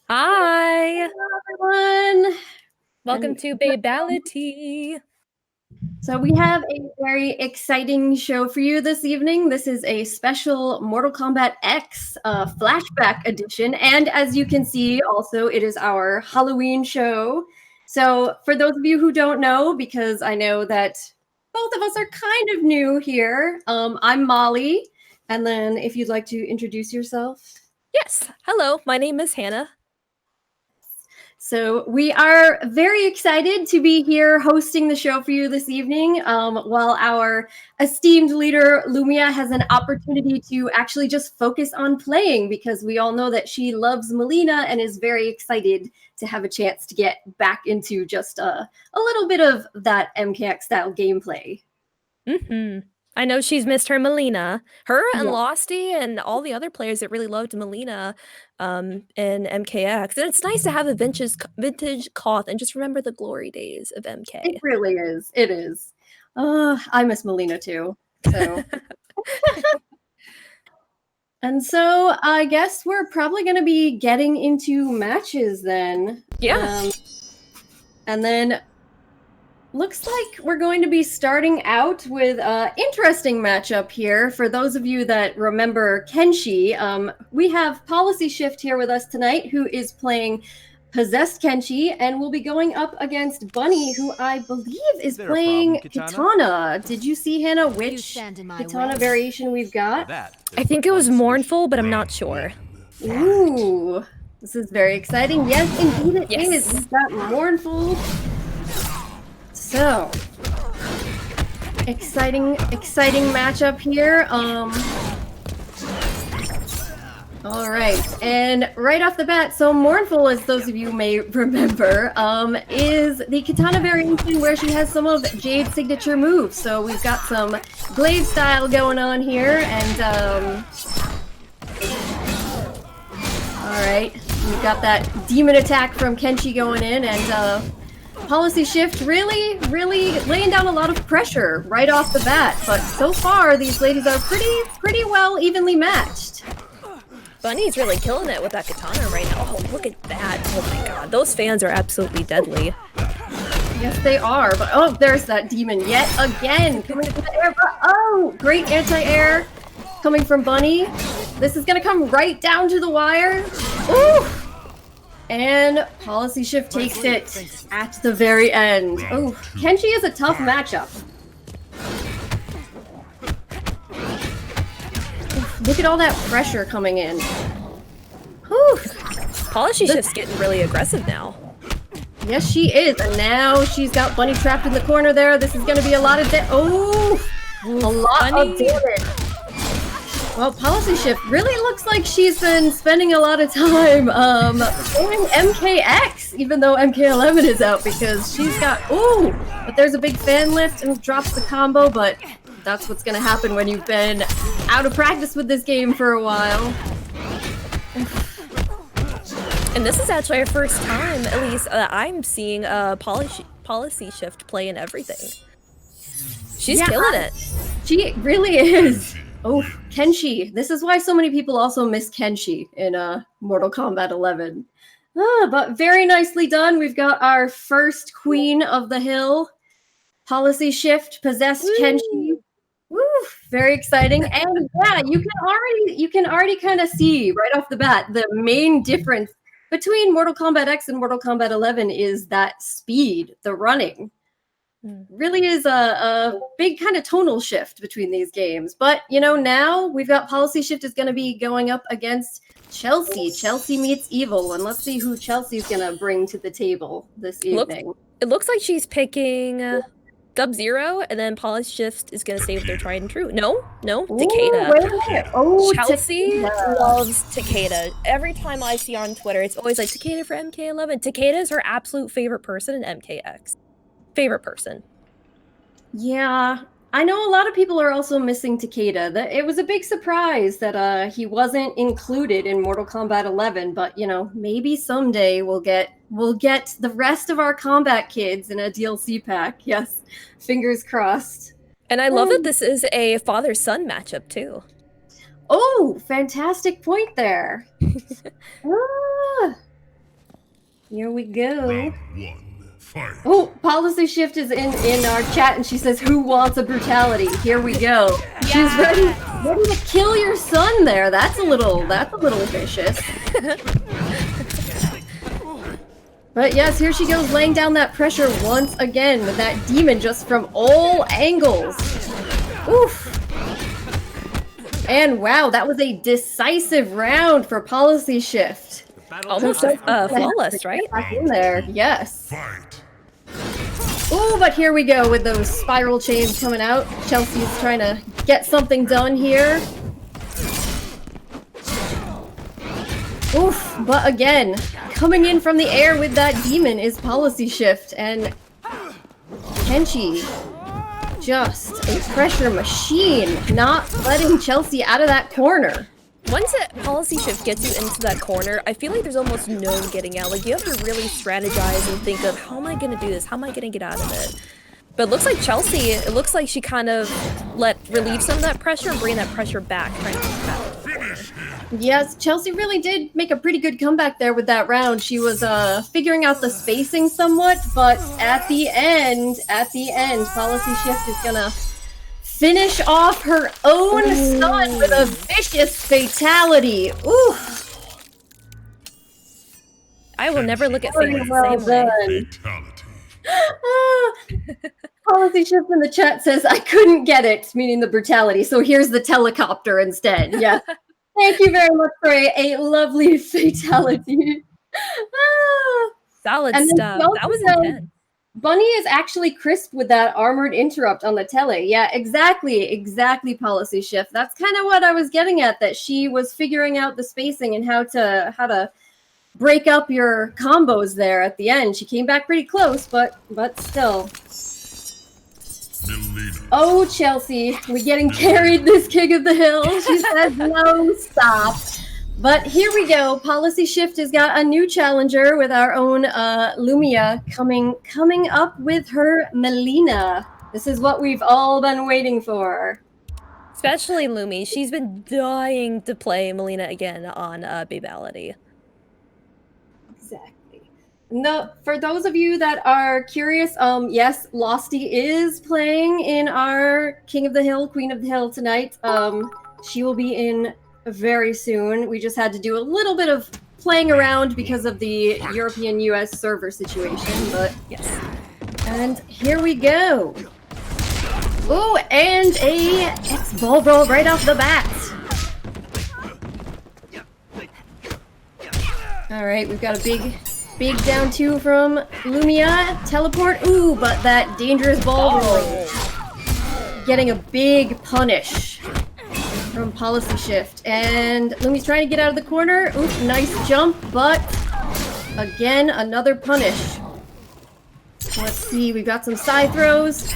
Hi, Hello, everyone. welcome And to BABEALITY. so we have a very exciting show for you this evening. This is a special Mortal Kombat X flashback edition. And as you can see, also, it is our Halloween show. So for those of you who don't know, because I know that both of us are kind of new here, I'm Molly. And then if you'd like to introduce yourself. Yes, hello, my name is Hannah. So we are very excited to be here hosting the show for you this evening, while our esteemed leader LLumiya has an opportunity to actually just focus on playing, because we all know that she loves Mileena and is very excited to have a chance to get back into just a little bit of that MKX style gameplay. I know she's missed her Mileena. Her and Yeah, Losty and all the other players that really loved Mileena in MKX. And it's nice to have a vintage Koth and just remember the glory days of it MK. really is. It is. I miss Mileena too. So. And so I guess we're probably going to be getting into matches then. Yeah. And then looks like we're going to be starting out with an interesting matchup here. For those of you that remember Kenshi, we have Policyshift here with us tonight, who is playing Possessed Kenshi, and we'll be going up against Bunny, who I believe is playing Kitana. Did you see, Hannah, which Kitana variation we've got? I think it was mournful, but I'm not sure. Ooh, this is very exciting. Yes, indeed it is. Yes. We've got mournful. So, exciting matchup here. All right, and right off the bat, so mournful, as those of you may remember, is the Kitana variation where she has some of Jade's signature moves. So we've got some glaive style going on here, and all right, we've got that demon attack from Kenshi going in, and Policyshift really laying down a lot of pressure right off the bat. But so far, these ladies are pretty well evenly matched. Bunny's really killing it with that katana right now. Oh, look at that. Oh my god. Those fans are absolutely deadly. Yes, they are. But oh, there's that demon yet again coming into the air. But, oh, great anti-air coming from Bunny. This is going to come right down to the wire. Ooh! And Policyshift takes it at the very end. Oh, Kenshi is a tough matchup. Look at all that pressure coming in. Whew. Policyshift's getting really aggressive now. Yes, she is. And now she's got Bunny trapped in the corner there. This is going to be a lot of damage. Oh, a lot of damage. Well, Policyshift really looks like she's been spending a lot of time playing MKX, even though MK11 is out, because she's got, ooh, but there's a big fan lift and drops the combo, but that's what's going to happen when you've been out of practice with this game for a while. And this is actually our first time, at least I'm seeing Policyshift play in everything. She's killing it. She really is. Oh, Kenshi. This is why so many people also miss Kenshi in Mortal Kombat 11. But very nicely done. We've got our first Queen of the Hill, Policyshift, Possessed Kenshi. Woo, very exciting. And yeah, you can already kind of see right off the bat the main difference between Mortal Kombat X and Mortal Kombat 11 is that speed, the running. Really is a big kind of tonal shift between these games. But, you know, now we've got Policyshift is going to be going up against Chelsea. Chelseameetsevil. And let's see who Chelsea's going to bring to the table this evening. It looks like she's picking Sub-Zero, and then Policyshift is going to save their tried and true. No, Takeda. Wait a minute. Oh, Chelsea loves Takeda. Every time I see her on Twitter, it's always like, Takeda for MK11. Takeda is her absolute favorite person in MKX. Favorite person. Yeah, I know a lot of people are also missing Takeda. It was a big surprise that he wasn't included in Mortal Kombat 11, but you know, maybe someday we'll get the rest of our combat kids in a DLC pack. Yes, fingers crossed. And I love that this is a father-son matchup too. Oh, fantastic point there. Here we go. Round 1, fight. Oh, Policy Shift is in our chat, and she says, "Who wants a brutality?" Here we go. She's ready to kill your son. There, that's a little vicious. But yes, here she goes, laying down that pressure once again with that demon just from all angles. Oof. And wow, that was a decisive round for Policy Shift. Almost flawless, right? Back in there, yes. Fight. Ooh, but here we go with those spiral chains coming out. Chelsea's trying to get something done here. Oof, but again, coming in from the air with that demon is Policy Shift, and Kenshi, just a pressure machine, not letting Chelsea out of that corner. Once a Policy Shift gets you into that corner, I feel like there's almost no getting out. Like, you have to really strategize and think of, how am I going to do this? How am I going to get out of it? But it looks like Chelsea, it looks like she kind of relieve some of that pressure and bring that pressure back, trying to get out of the corner. Yes, Chelsea really did make a pretty good comeback there with that round. She was figuring out the spacing somewhat, but at the end, Policy Shift is gonna finish off her own son with a vicious fatality. Ooh. I will never look at things the same way. Policy Shift in the chat says, "I couldn't get it," meaning the brutality. So here's the helicopter instead. Yeah. Thank you very much for a lovely fatality. Solid stuff. That was intense. Bunny is actually crisp with that armored interrupt on the tele. Yeah, exactly, Policy Shift. That's kind of what I was getting at, that she was figuring out the spacing and how to break up your combos there at the end. She came back pretty close, but still. Oh, Chelsea, we're getting carried this King of the Hill. She says, "No, stop." But here we go. Policy Shift has got a new challenger with our own LOSTyGIRL coming up with her Melina. This is what we've all been waiting for. Especially Lumi. She's been dying to play Melina again on BABEALITY. Exactly. No, for those of you that are curious, yes, Losty is playing in our King of the Hill, Queen of the Hill tonight. She will be in very soon. We just had to do a little bit of playing around because of the European US server situation, but yes. And here we go. Oh, and a X-Ball Brawl right off the bat. All right, we've got a big down two from LOSTyGIRL. Teleport. Ooh, but that dangerous ball rolling. Getting a big punish from Policy Shift. And Lumi's trying to get out of the corner. Ooh, nice jump, but again, another punish. Let's see, we've got some side throws.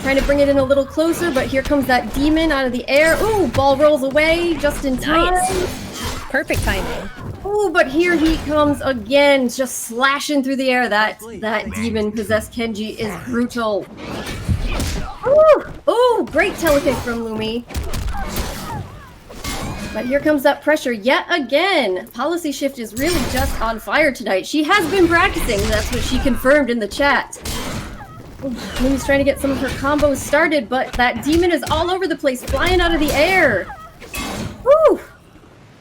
Trying to bring it in a little closer, but here comes that demon out of the air. Ooh, ball rolls away just in time. Nice. Perfect timing. Ooh, but here he comes again, just slashing through the air. That demon-possessed Kenji is brutal. Ooh, great telekick from Lumi. But here comes that pressure yet again. Policy Shift is really just on fire tonight. She has been practicing. That's what she confirmed in the chat. Lumi's trying to get some of her combos started, but that demon is all over the place, flying out of the air. Woo!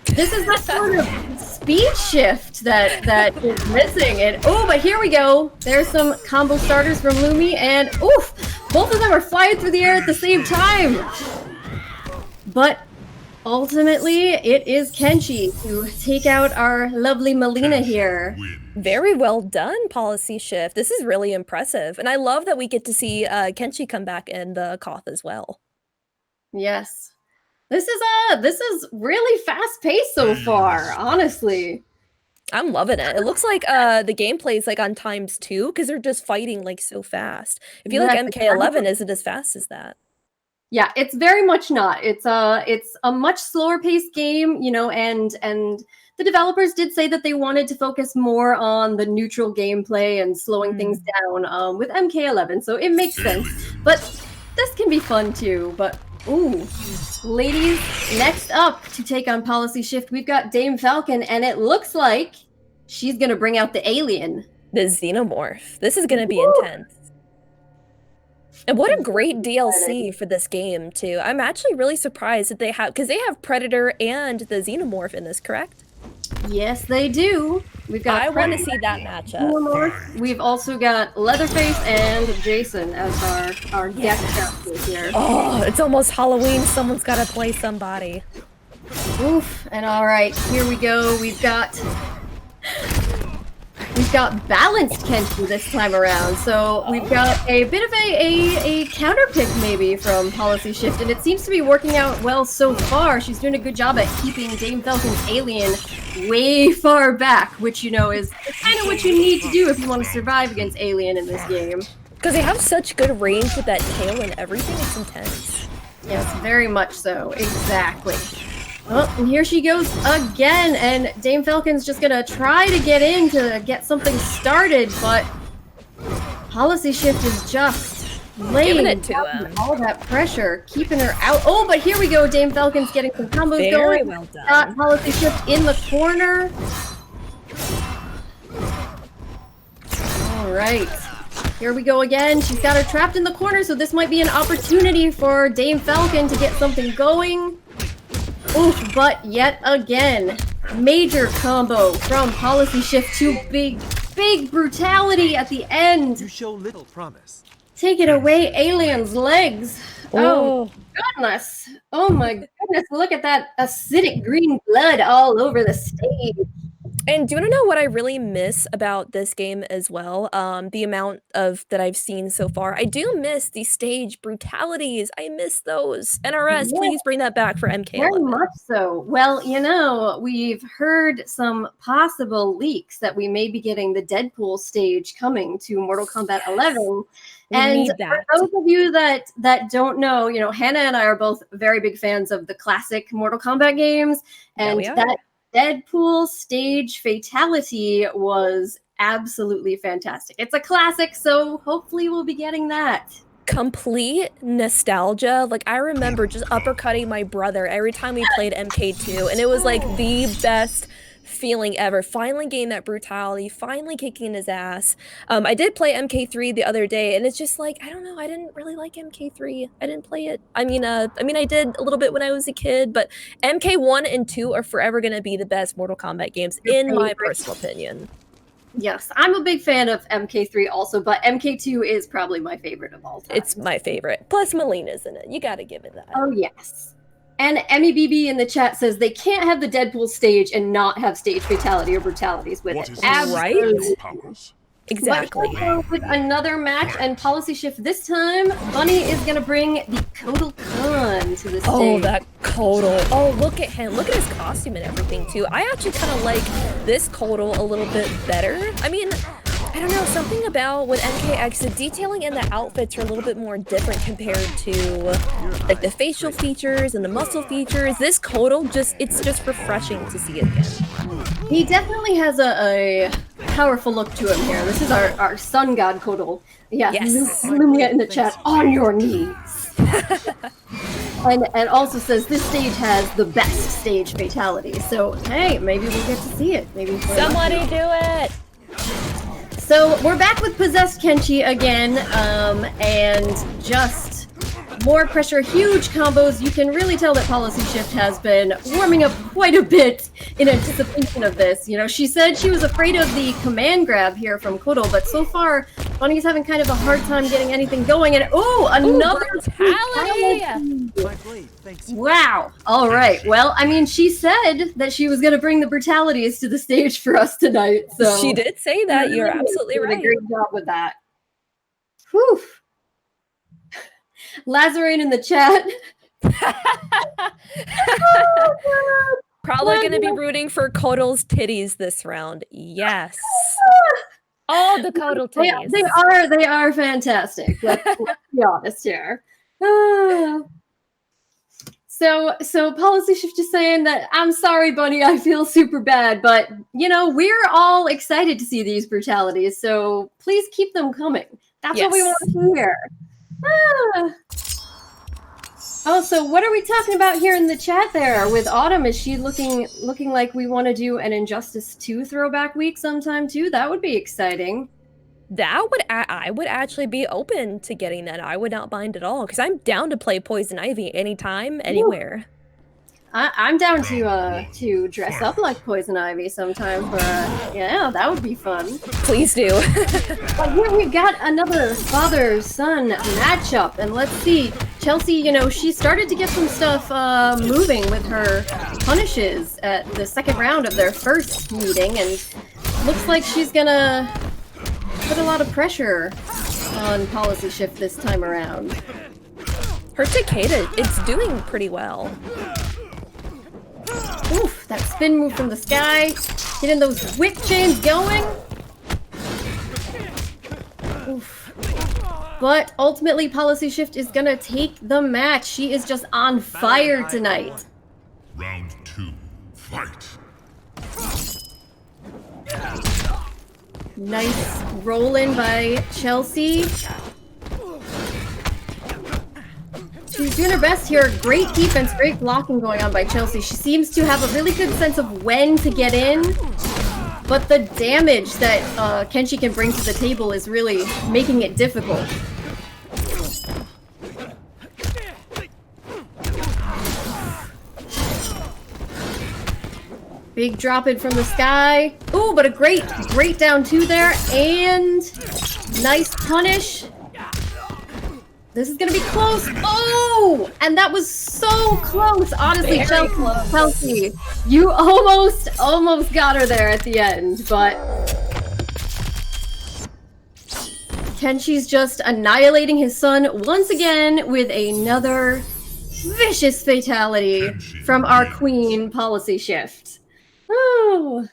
This is the sort of speed shift that is missing. And oh, but here we go. There's some combo starters from Lumi, and oof, both of them are flying through the air at the same time. But ultimately, it is Kenshi to take out our lovely Melina here. Very well done, Policy Shift. This is really impressive. And I love that we get to see Kenshi come back in the Koth as well. Yes. This is really fast-paced so far, honestly. I'm loving it. It looks like the gameplay is like on ×2 because they're just fighting like so fast. I feel like MK11 isn't as fast as that. Yeah, it's very much not. It's a much slower paced game, you know, and the developers did say that they wanted to focus more on the neutral gameplay and slowing things down with MK11, so it makes sense. But this can be fun too. But ooh, ladies, next up to take on Policy Shift, we've got DameFalcon, and it looks like she's gonna bring out the alien. The Xenomorph. This is gonna be Woo! intense. And what a great DLC for this game, too. I'm actually really surprised that they have, because they have Predator and the Xenomorph in this, correct? Yes, they do. We've got. I want to see that matchup. Xenomorph. We've also got Leatherface and Jason as our guest characters here. Oh, it's almost Halloween. Someone's got to play somebody. Oof. And all right, here we go. We've got balanced Kenshi this time around. So we've got a bit of a counter pick maybe from Policyshift, and it seems to be working out well so far. She's doing a good job at keeping DameFalcon's alien way far back, which, you know, is kind of what you need to do if you want to survive against alien in this game. Because they have such good range with that tail and everything. It's intense. Yes, very much so. Exactly. Oh, and here she goes again, and DameFalcon's just gonna try to get in to get something started, but Policyshift is just laying it to him. all that pressure, keeping her out. Oh, but here we go. DameFalcon's getting some combos Very going. well done. Got Policyshift in the corner. All right. Here we go again. She's got her trapped in the corner, so this might be an opportunity for DameFalcon to get something going. Oof, but yet again, major combo from Policyshift to big brutality at the end. You show little promise. Take it away, alien's legs. Oh. Goodness. Oh my goodness, look at that acidic green blood all over the stage. And do you want to know what I really miss about this game as well? The amount of that I've seen so far. I do miss the stage brutalities. I miss those. NRS, Yeah. please bring that back for MK11. Very much so. Well, you know, we've heard some possible leaks that we may be getting the Deadpool stage coming to Mortal Kombat 11. And need for that. those of you that don't know, you know, Hannah and I are both very big fans of the classic Mortal Kombat games, and we are. that Deadpool stage fatality was absolutely fantastic. It's a classic, so hopefully we'll be getting that. Complete nostalgia. Like, I remember just uppercutting my brother every time we played MK2, and it was like the best feeling ever. Finally getting that brutality, finally kicking his ass. I did play MK3 the other day, and it's just like, I don't know, I didn't really like MK3. I didn't play it. I mean, I did a little bit when I was a kid, but MK1 and 2 are forever gonna be the best Mortal Kombat games, in my personal opinion. Yes, I'm a big fan of MK3 also, but MK2 is probably my favorite of all time. It's my favorite. Plus, Melina's in it. You gotta give it that. Oh, yes. And Emmy BB in the chat says they can't have the Deadpool stage and not have stage fatality or brutalities with it. Right? Powers? Exactly. Let's go with another match and Policyshift. This time, Bunny is going to bring the Kotal Khan to the stage. Oh, that Kotal. Oh, look at him. Look at his costume and everything, too. I actually kind of like this Kotal a little bit better. I mean, I don't know, something about with MKX, the detailing and the outfits are a little bit more different compared to like the facial features and the muscle features. This Kotal, it's just refreshing to see it again. He definitely has a powerful look to him here. This is our sun god Kotal. Yeah, Yes. LLumiya in the chat, on your knees. and also says this stage has the best stage fatality. So, hey, maybe we'll get to see it. Maybe Somebody do it! So we're back with Possessed Kenshi again, and just more pressure, huge combos. You can really tell that Policyshift has been warming up quite a bit in anticipation of this. You know, she said she was afraid of the command grab here from Kotal, but so far, Bunny's having kind of a hard time getting anything going. And another brutality! My blade, thanks. Wow. All right. Well, I mean, she said that she was going to bring the brutalities to the stage for us tonight. So She did say that. You're absolutely doing right. a great job with that. Whew. Lazarine in the chat. Probably going to be rooting for Kotal's titties this round. Yes. All the Kotal titties. They are fantastic. Let's be honest here. So Policyshift is saying that, I'm sorry, Bunny, I feel super bad, but, you know, we're all excited to see these brutalities, so please keep them coming. That's what we want to hear. Oh, so what are we talking about here in the chat there with Autumn? Is she looking like we want to do an Injustice 2 throwback week sometime too? That would be exciting. That would I would actually be open to getting that. I would not mind at all because I'm down to play Poison Ivy anytime, anywhere. I'm down to dress up like Poison Ivy sometime. Yeah, that would be fun. Please do. But here we've got another father-son matchup, and let's see. Chelsea, you know, she started to get some stuff moving with her punishes at the second round of their first meeting, and looks like she's gonna put a lot of pressure on Policyshift this time around. Her Cicada, it's doing pretty well. Oof, that spin move from the sky, getting those whip chains going. Oof. But ultimately, Policyshift is gonna take the match. She is just on fire tonight. Round 2, fight. Nice roll-in by Chelsea. She's doing her best here. Great defense, great blocking going on by Chelsea. She seems to have a really good sense of when to get in, but the damage that Kenshi can bring to the table is really making it difficult. Big drop in from the sky. Ooh, but a great down two there, and nice punish. This is gonna be close. Oh, and that was so close. Honestly, Chelsea, you almost got her there at the end, but Kenshi's just annihilating his son once again with another vicious fatality from our queen, Policyshift. Oh.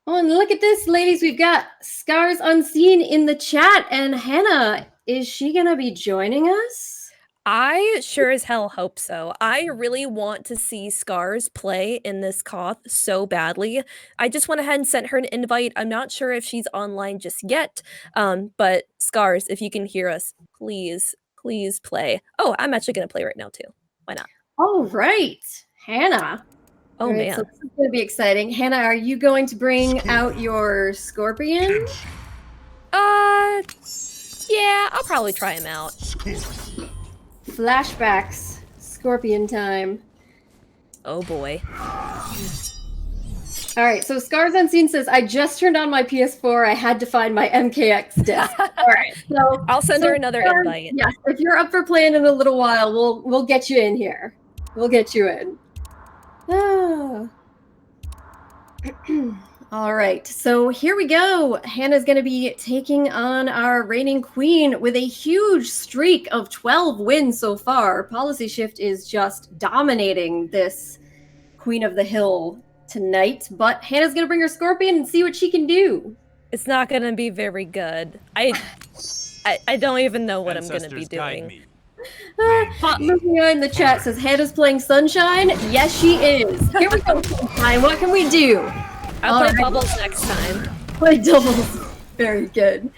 Oh, and look at this, ladies. We've got ScarsUnseen in the chat. And Hannah, is she going to be joining us? I sure as hell hope so. I really want to see Scars play in this Koth so badly. I just went ahead and sent her an invite. I'm not sure if she's online just yet, but Scars, if you can hear us, please play. Oh, I'm actually going to play right now too. Why not? All right, Hannah. Oh, right, man. so this is going to be exciting. Hannah, are you going to bring out your scorpion? Yeah, I'll probably try him out. Flashbacks. Scorpion time. Oh, boy. All right, so ScarsUnseen says, I just turned on my PS4. I had to find my MKX desk. All right, so I'll send her another invite. Yes, if you're up for playing in a little while, we'll get you in here. We'll get you in. Ah. All right, so here we go. Hannah's going to be taking on our reigning queen with a huge streak of 12 wins so far. Policyshift is just dominating this Queen of the Hill tonight, but Hannah's going to bring her scorpion and see what she can do. It's not going to be very good. I don't even know what I'm going to be doing. LOSTyGIRL in the chat says Hannah's playing Sunshine. Yes, she is. Here we go, Sunshine. What can we do? I'll play doubles next time. Play doubles. Very good.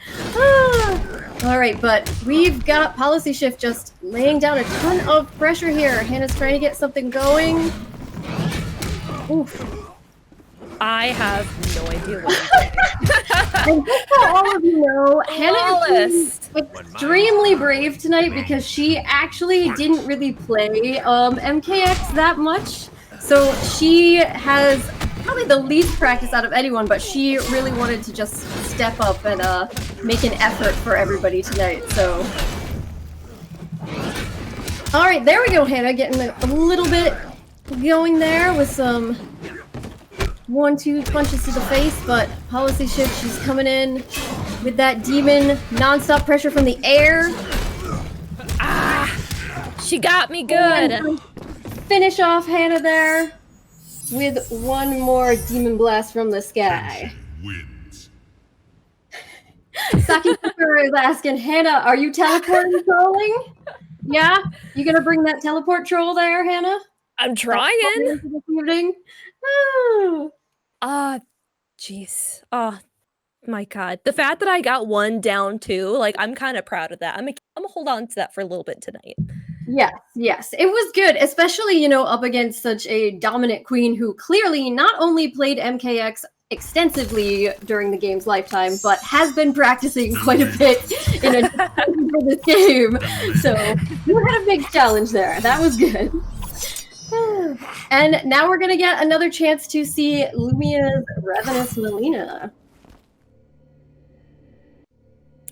All right, but we've got Policyshift just laying down a ton of pressure here. Hannah's trying to get something going. Oof. I have no idea what I'm doing. And just so all of you know, Hannah is extremely brave tonight because she actually didn't really play MKX that much. So she has probably the least practice out of anyone, but she really wanted to just step up and make an effort for everybody tonight. So, all right, there we go, Hannah, getting a little bit going there with some 1-2 punches to the face, but Policyshift, she's coming in with that demon non-stop pressure from the air. She got me good. And finish off Hannah there with one more demon blast from the sky. Wins. Saki Cooper is asking, Hannah, are you teleporting trolling? Yeah? You gonna bring that teleport troll there, Hannah? I'm trying. This evening? Oh. Jeez. Oh, my God. The fact that I got one down too, like, I'm kind of proud of that. I'm a gonna hold on to that for a little bit tonight. Yes, it was good, especially, up against such a dominant queen who clearly not only played MKX extensively during the game's lifetime, but has been practicing quite a bit for this game. So you had a big challenge there. That was good. And now we're gonna get another chance to see LOSTyGIRL's Ravenous Melina.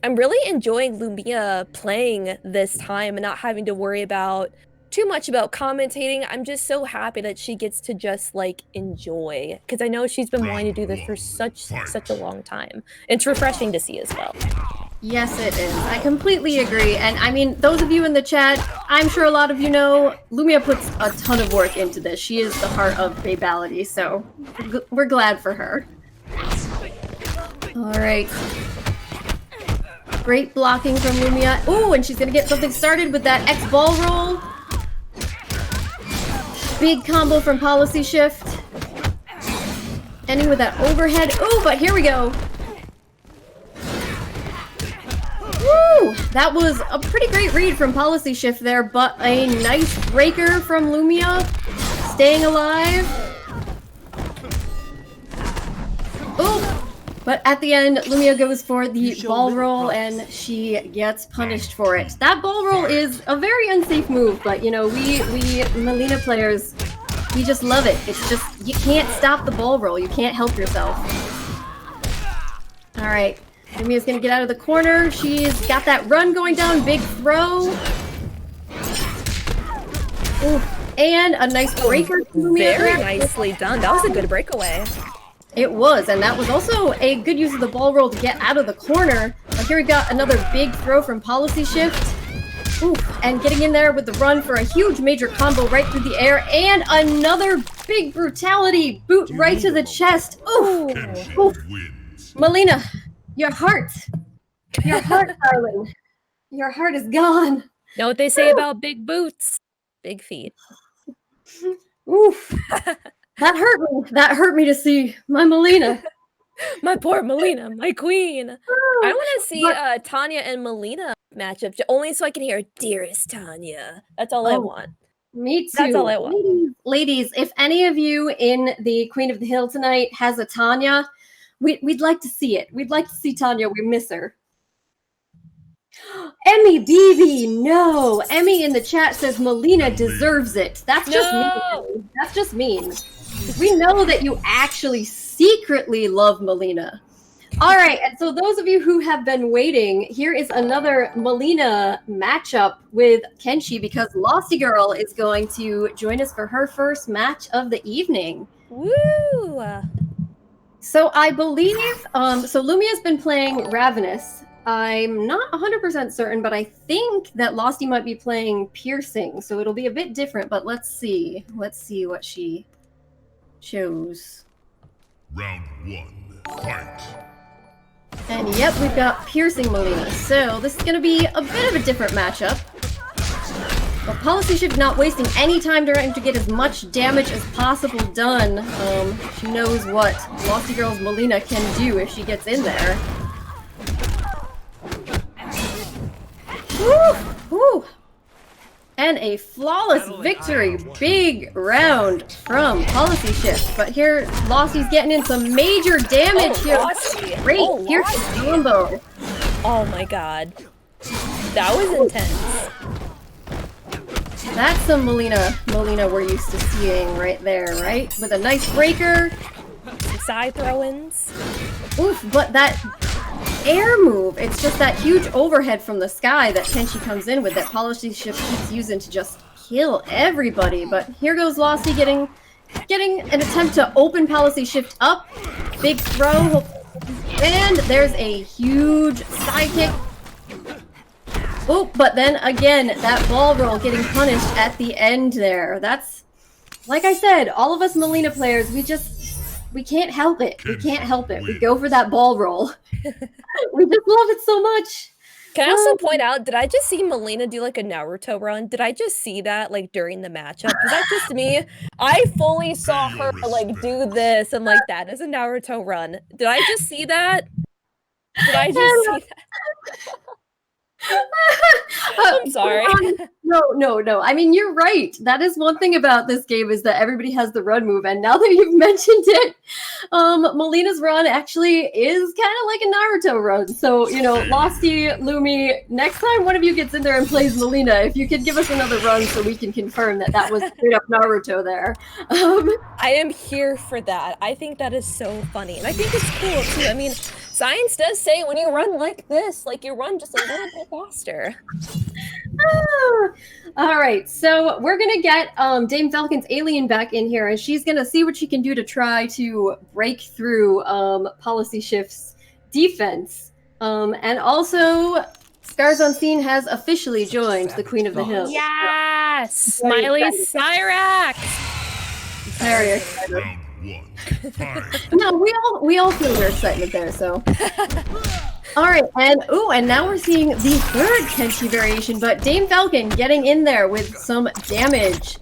I'm really enjoying LOSTYGIRL playing this time and not having to worry about too much about commentating. I'm just so happy that she gets to just like enjoy, because I know she's been wanting to do this for such a long time. It's refreshing to see as well. Yes, it is. I completely agree. And I mean, those of you in the chat, I'm sure a lot of you know, LOSTYGIRL puts a ton of work into this. She is the heart of BABEALITY, so we're glad for her. All right. Great blocking from LOSTYGIRL. Ooh, and she's gonna get something started with that X ball roll. Big combo from Policyshift. Ending with that overhead. Ooh, but here we go. Woo! That was a pretty great read from Policyshift there, but a nice breaker from LOSTYGIRL. Staying alive. Ooh! But at the end, LOSTYGIRL goes for the ball roll, and she gets punished for it. That ball roll is a very unsafe move, but we Melina players, we just love it. It's just, you can't stop the ball roll. You can't help yourself. All right, LOSTYGIRL's gonna get out of the corner. She's got that run going down, big throw. Ooh, and a nice breaker. Very nicely done. That was a good breakaway. It was, and that was also a good use of the ball roll to get out of the corner. But here we got another big throw from Policyshift. Ooh, and getting in there with the run for a huge major combo right through the air, and another big brutality boot right to the chest. Ooh, ooh. Melina, your heart, darling, your heart is gone. Know what they say about big boots? Big feet. Oof. That hurt me. That hurt me to see my Melina. My poor Melina, my queen. I want to see Tanya and Melina match up, only so I can hear "Dearest Tanya." That's all I want. Me too. That's all I want. Ladies, if any of you in the Queen of the Hill tonight has a Tanya, we'd like to see it. We'd like to see Tanya. We miss her. Emmy BB, no. Emmy in the chat says Melina deserves it. That's just mean. That's just mean. We know that you actually secretly love Melina. All right, and so those of you who have been waiting, here is another Melina matchup with Kenshi, because LOSTyGIRL is going to join us for her first match of the evening. Woo! So I believe, so LOSTYGIRL's been playing Ravenous. I'm not 100% certain, but I think that LOSTY might be playing Piercing, so it'll be a bit different, but let's see. Let's see what she chose. Round 1, fight. And yep, we've got Piercing Melina. So this is going to be a bit of a different matchup. But Policyshift not wasting any time trying to get as much damage as possible done. She knows what LOSTyGIRL's Melina can do if she gets in there. Woo! Woo! And a flawless victory. Big round from Policyshift. But here, LOSTy's getting in some major damage here. Great piercing combo. Oh my god. That was intense. That's some Melina we're used to seeing right there, right? With a nice breaker. Some side throw-ins. Oof, but that air move, it's just that huge overhead from the sky that Kenshi comes in with that Policyshift keeps using to just kill everybody. But here goes LOSTy getting an attempt to open Policyshift up. Big throw. And there's a huge side kick. Oh, but then again, that ball roll getting punished at the end there. That's, like I said, all of us Melina players, we can't help it. We can't help it. We go for that ball roll. We just love it so much. Can I also point out, did I just see Melina do like a Naruto run? Did I just see that like during the matchup? Was that just me? I fully saw her like do this and like that as a Naruto run. Did I just see that? Did I just see that? I'm sorry. No. I mean, you're right. That is one thing about this game is that everybody has the run move. And now that you've mentioned it, Melina's run actually is kind of like a Naruto run. So, you know, Losty, Lumi, next time one of you gets in there and plays Melina, if you could give us another run so we can confirm that that was straight up Naruto there. I am here for that. I think that is so funny. And I think it's cool, too. I mean, science does say when you run like this, like you run just a little bit faster. All right, so we're gonna get DameFalcon's alien back in here, and she's gonna see what she can do to try to break through Policyshift's defense. And also, ScarsUnseen has officially joined the Queen of the Hill. Yes! Smiley Cyrax! Very excited. Round one. Fight. No, we all feel their excitement there, so. All right, and now we're seeing the third Kenshi variation, but DameFalcon getting in there with some damage.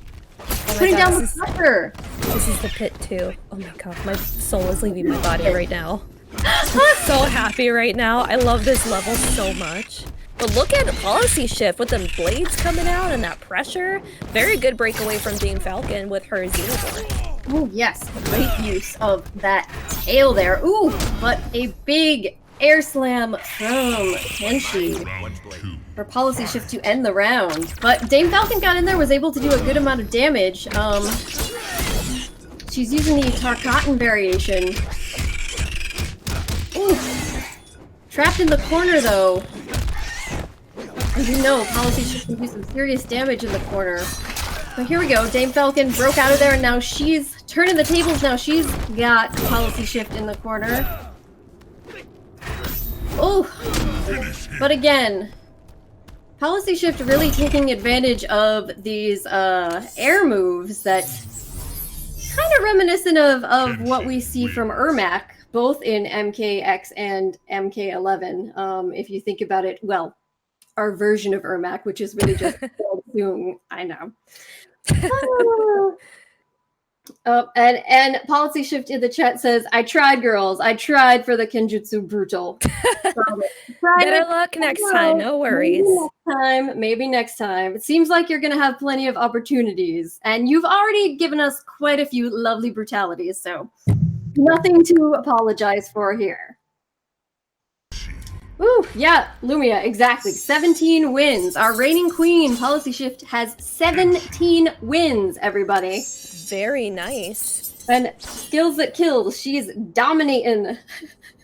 Putting down the pressure. This is the pit, too. Oh my god, my soul is leaving my body right now. I'm so happy right now. I love this level so much. But look at Policyshift with them blades coming out and that pressure. Very good breakaway from DameFalcon with her Xenomorph. Oh, yes, great use of that tail there. Ooh, but a big air slam from Kenshi Round two. for Policyshift to end the round. But DameFalcon got in there, was able to do a good amount of damage. She's using the Tarkatan variation. Ooh. Trapped in the corner, though. As you know, Policyshift can do some serious damage in the corner. But here we go. DameFalcon broke out of there, and now she's turning the tables. Now she's got Policyshift in the corner. Oh, but again, Policyshift really taking advantage of these air moves that kind of reminiscent of what we see from Ermac, both in MKX and MK11. If you think about it, well, our version of Ermac, which is really just doing, I know. And Policyshift in the chat says, I tried, girls. I tried for the Kenjutsu Brutal. Better luck next time, no worries. Maybe next time. It seems like you're going to have plenty of opportunities. And you've already given us quite a few lovely brutalities, so nothing to apologize for here. Ooh, yeah, Lumia, exactly. 17 wins. Our reigning queen, Policyshift, has 17 wins, everybody. Very nice. And skills that kill. She's dominating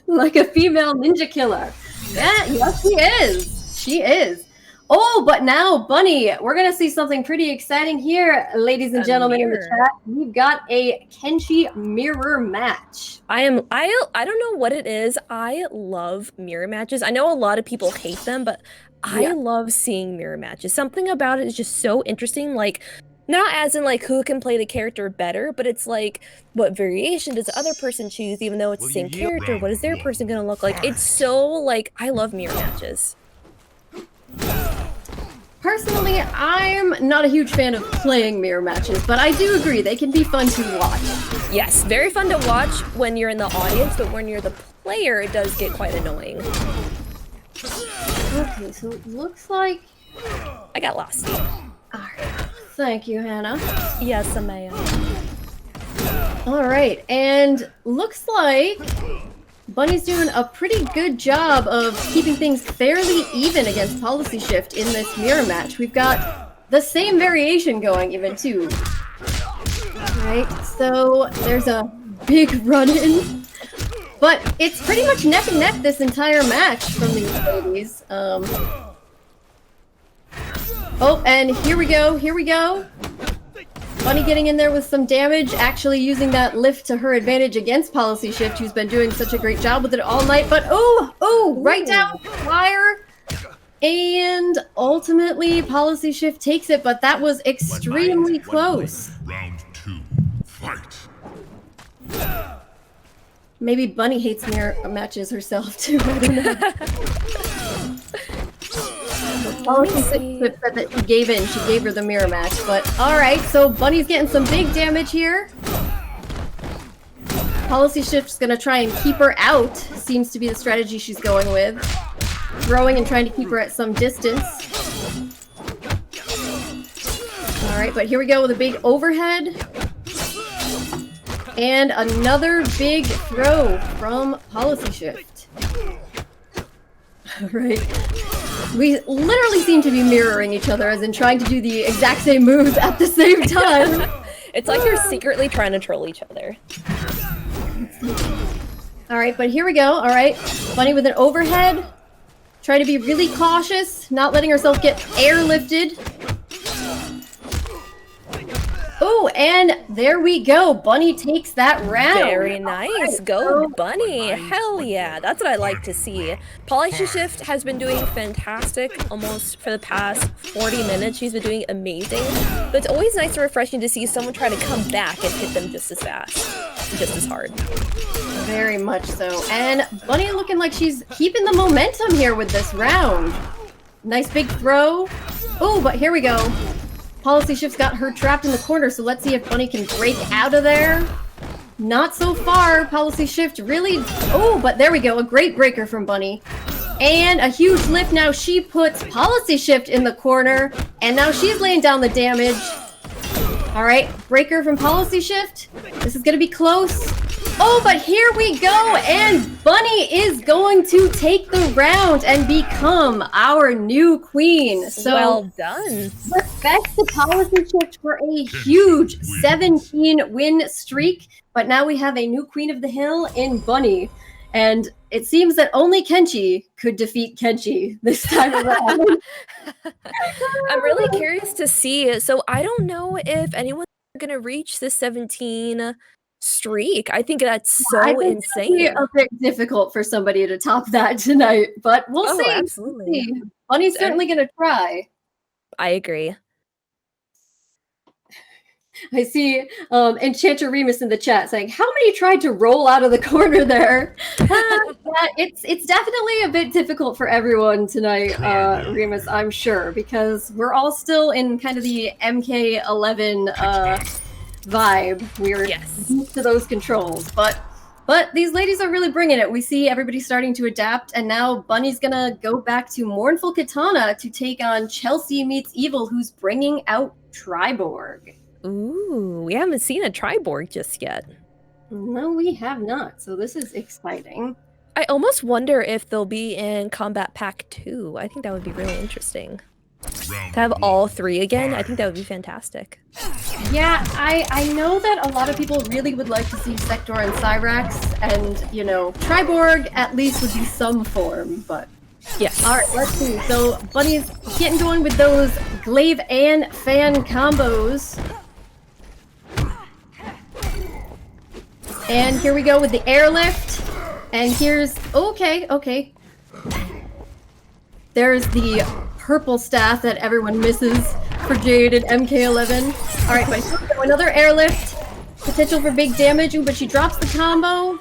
like a female ninja killer. Yeah, yes, she is. She is. Oh, but now, Bunny, we're going to see something pretty exciting here, ladies and gentlemen in the chat. We've got a Kenshi mirror match. I don't know what it is. I love mirror matches. I know a lot of people hate them, but I love seeing mirror matches. Something about it is just so interesting. Like, not as in like who can play the character better, but it's like what variation does the other person choose, even though it's the same character? What is their person gonna look like? It's so like, I love mirror matches. Personally, I'm not a huge fan of playing mirror matches, but I do agree they can be fun to watch. Yes, very fun to watch when you're in the audience, but when you're the player, it does get quite annoying. Okay, so it looks like... I got lost. Alright, thank you, Hannah. Yes, Amaya. Alright, and looks like Bunny's doing a pretty good job of keeping things fairly even against Policyshift in this mirror match. We've got the same variation going even too. Alright, so there's a big run-in. But it's pretty much neck and neck this entire match from these ladies. Oh, and here we go. Bunny getting in there with some damage, actually using that lift to her advantage against Policyshift, who's been doing such a great job with it all night. But right down the wire. And ultimately, Policyshift takes it, but that was extremely close. Round two. Fight. Maybe Bunny hates mirror matches herself too. I don't know. Policyshift said that she gave in. She gave her the mirror match. But alright, so Bunny's getting some big damage here. Policyshift's gonna try and keep her out. Seems to be the strategy she's going with. throwing and trying to keep her at some distance. Alright, but here we go with a big overhead. And another big throw from Policyshift. Alright. We literally seem to be mirroring each other, as in trying to do the exact same moves at the same time. It's like they're secretly trying to troll each other. Alright, but here we go. Alright. Bunny with an overhead. Trying to be really cautious, not letting herself get airlifted. Oh, and there we go. Bunny takes that round. Very nice. Go Bunny. Hell yeah. That's what I like to see. Policyshift has been doing fantastic almost for the past 40 minutes. She's been doing amazing. But it's always nice and refreshing to see someone try to come back and hit them just as fast. Just as hard. Very much so. And Bunny looking like she's keeping the momentum here with this round. Nice big throw. Oh, but here we go. Policyshift's got her trapped in the corner, so let's see if Bunny can break out of there. Not so far. Policyshift really... Oh, but there we go. A great breaker from Bunny. And a huge lift. Now she puts Policyshift in the corner, and now she's laying down the damage. Alright, breaker from Policyshift. This is gonna be close. Oh, but here we go, and Bunny is going to take the round and become our new queen. So well done. Respect the Policyshift for a huge 17-win streak, but now we have a new queen of the hill in Bunny. And it seems that only Kenshi could defeat Kenshi this time around. I'm really curious to see. So I don't know if anyone's going to reach the 17 streak. I think that's so I think insane. It'll be a bit difficult for somebody to top that tonight, but we'll see. Absolutely. We'll see. Bunny's certainly going to try. I agree. I see Enchanter Remus in the chat saying, how many tried to roll out of the corner there? Yeah, it's definitely a bit difficult for everyone tonight, Remus, I'm sure, because we're all still in kind of the MK11 vibe. We're used to those controls, but these ladies are really bringing it. We see everybody starting to adapt, and now Bunny's gonna go back to Mournful Katana to take on Chelseameetsevil, who's bringing out Triborg. Ooh, we haven't seen a Triborg just yet. No, we have not, so this is exciting. I almost wonder if they'll be in Combat Pack 2. I think that would be really interesting. To have all three again, I think that would be fantastic. Yeah, I know that a lot of people really would like to see Sector and Cyrax, and, you know, Triborg at least would be some form, but... Yes. Alright, let's see. So, Bunny's getting going with those Glaive and Fan combos. And here we go with the airlift. And here's... Okay. There's the purple staff that everyone misses for Jade and MK11. Alright, but here we go, another airlift. Potential for big damage. Ooh, but she drops the combo.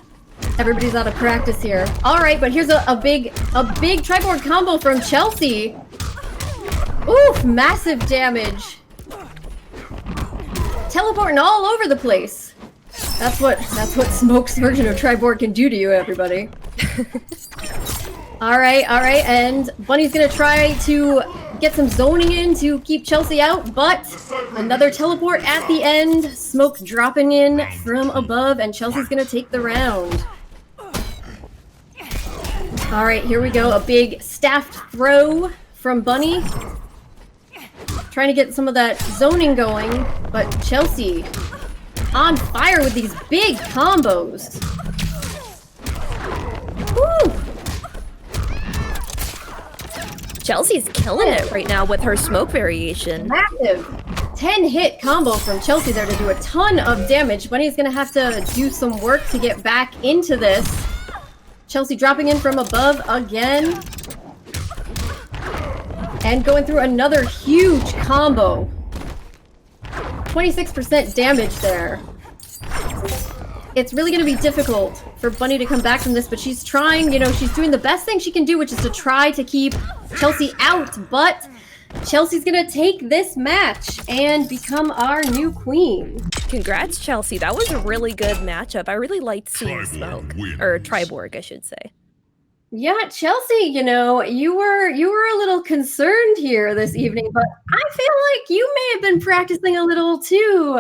Everybody's out of practice here. Alright, but here's a big Triborg combo from Chelsea. Oof, massive damage. Teleporting all over the place. That's what Smoke's version of Triborg can do to you, everybody. Alright, and Bunny's gonna try to get some zoning in to keep Chelsea out, but another teleport at the end. Smoke dropping in from above, and Chelsea's gonna take the round. Alright, here we go. A big staffed throw from Bunny. Trying to get some of that zoning going, but Chelsea on fire with these big combos. Woo! Chelsea's killing it right now with her smoke variation. Massive 10-hit combo from Chelsea there to do a ton of damage. Bunny's gonna have to do some work to get back into this. Chelsea dropping in from above again. And going through another huge combo. 26% damage there. It's really going to be difficult for Bunny to come back from this, but she's trying, you know, she's doing the best thing she can do, which is to try to keep Chelsea out, but Chelsea's going to take this match and become our new queen. Congrats, Chelsea. That was a really good matchup. I really liked seeing Smoke. Or Triborg, I should say. Yeah, Chelsea, you know, you were a little concerned here this evening, but I feel like you may have been practicing a little too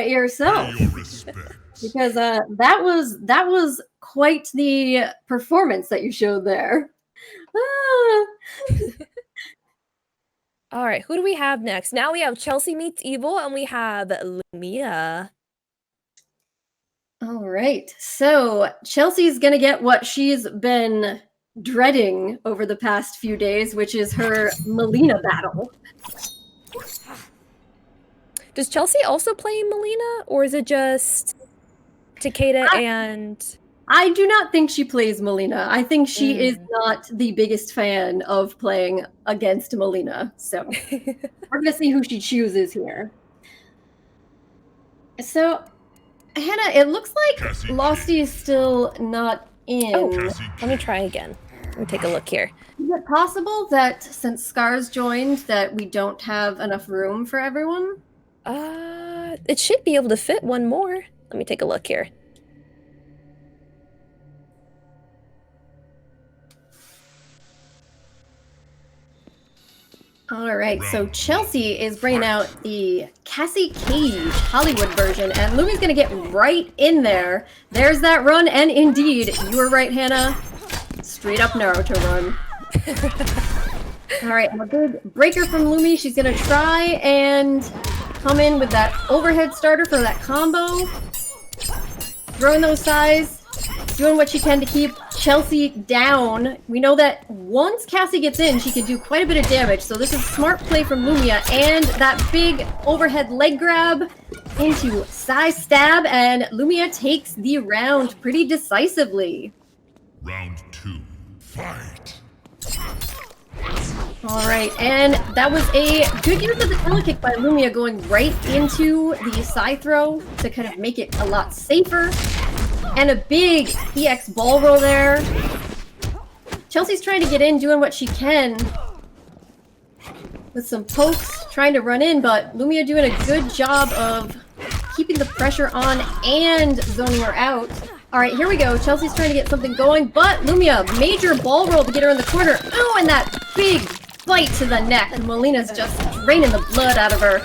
yourself. Pay your respects. Because that was quite the performance that you showed there. Ah. All right, who do we have next? Now we have Chelsea Meets Evil, and we have LOSTyGIRL. All right, so Chelsea's gonna get what she's been dreading over the past few days, which is her Melina battle. Does Chelsea also play Melina, or is it just Takeda and... I do not think she plays Melina. I think she is not the biggest fan of playing against Melina. So we're gonna see who she chooses here. So, Hannah, it looks like Losty is still not in. Oh, let me try again. Let me take a look here. Is it possible that since Scars joined that we don't have enough room for everyone? It should be able to fit one more. Let me take a look here. All right, so Chelsea is bringing out the Cassie Cage Hollywood version, and Lumi's gonna get right in there. There's that run, and indeed, you were right, Hannah. Straight up Naruto run. All right, a good breaker from Lumi. She's gonna try and come in with that overhead starter for that combo. Throwing those sides. Doing what she can to keep Chelsea down. We know that once Cassie gets in, she can do quite a bit of damage. So this is smart play from Lumiya, and that big overhead leg grab into side stab, and Lumiya takes the round pretty decisively. Round 2, fight. All right, and that was a good use of the telekick by Lumiya, going right into the side throw to kind of make it a lot safer. And a big EX ball roll there. Chelsea's trying to get in, doing what she can. With some pokes, trying to run in, but Lumiya doing a good job of keeping the pressure on and zoning her out. Alright, here we go. Chelsea's trying to get something going, but Lumiya, major ball roll to get her in the corner. Oh, and that big bite to the neck. And Melina's just draining the blood out of her.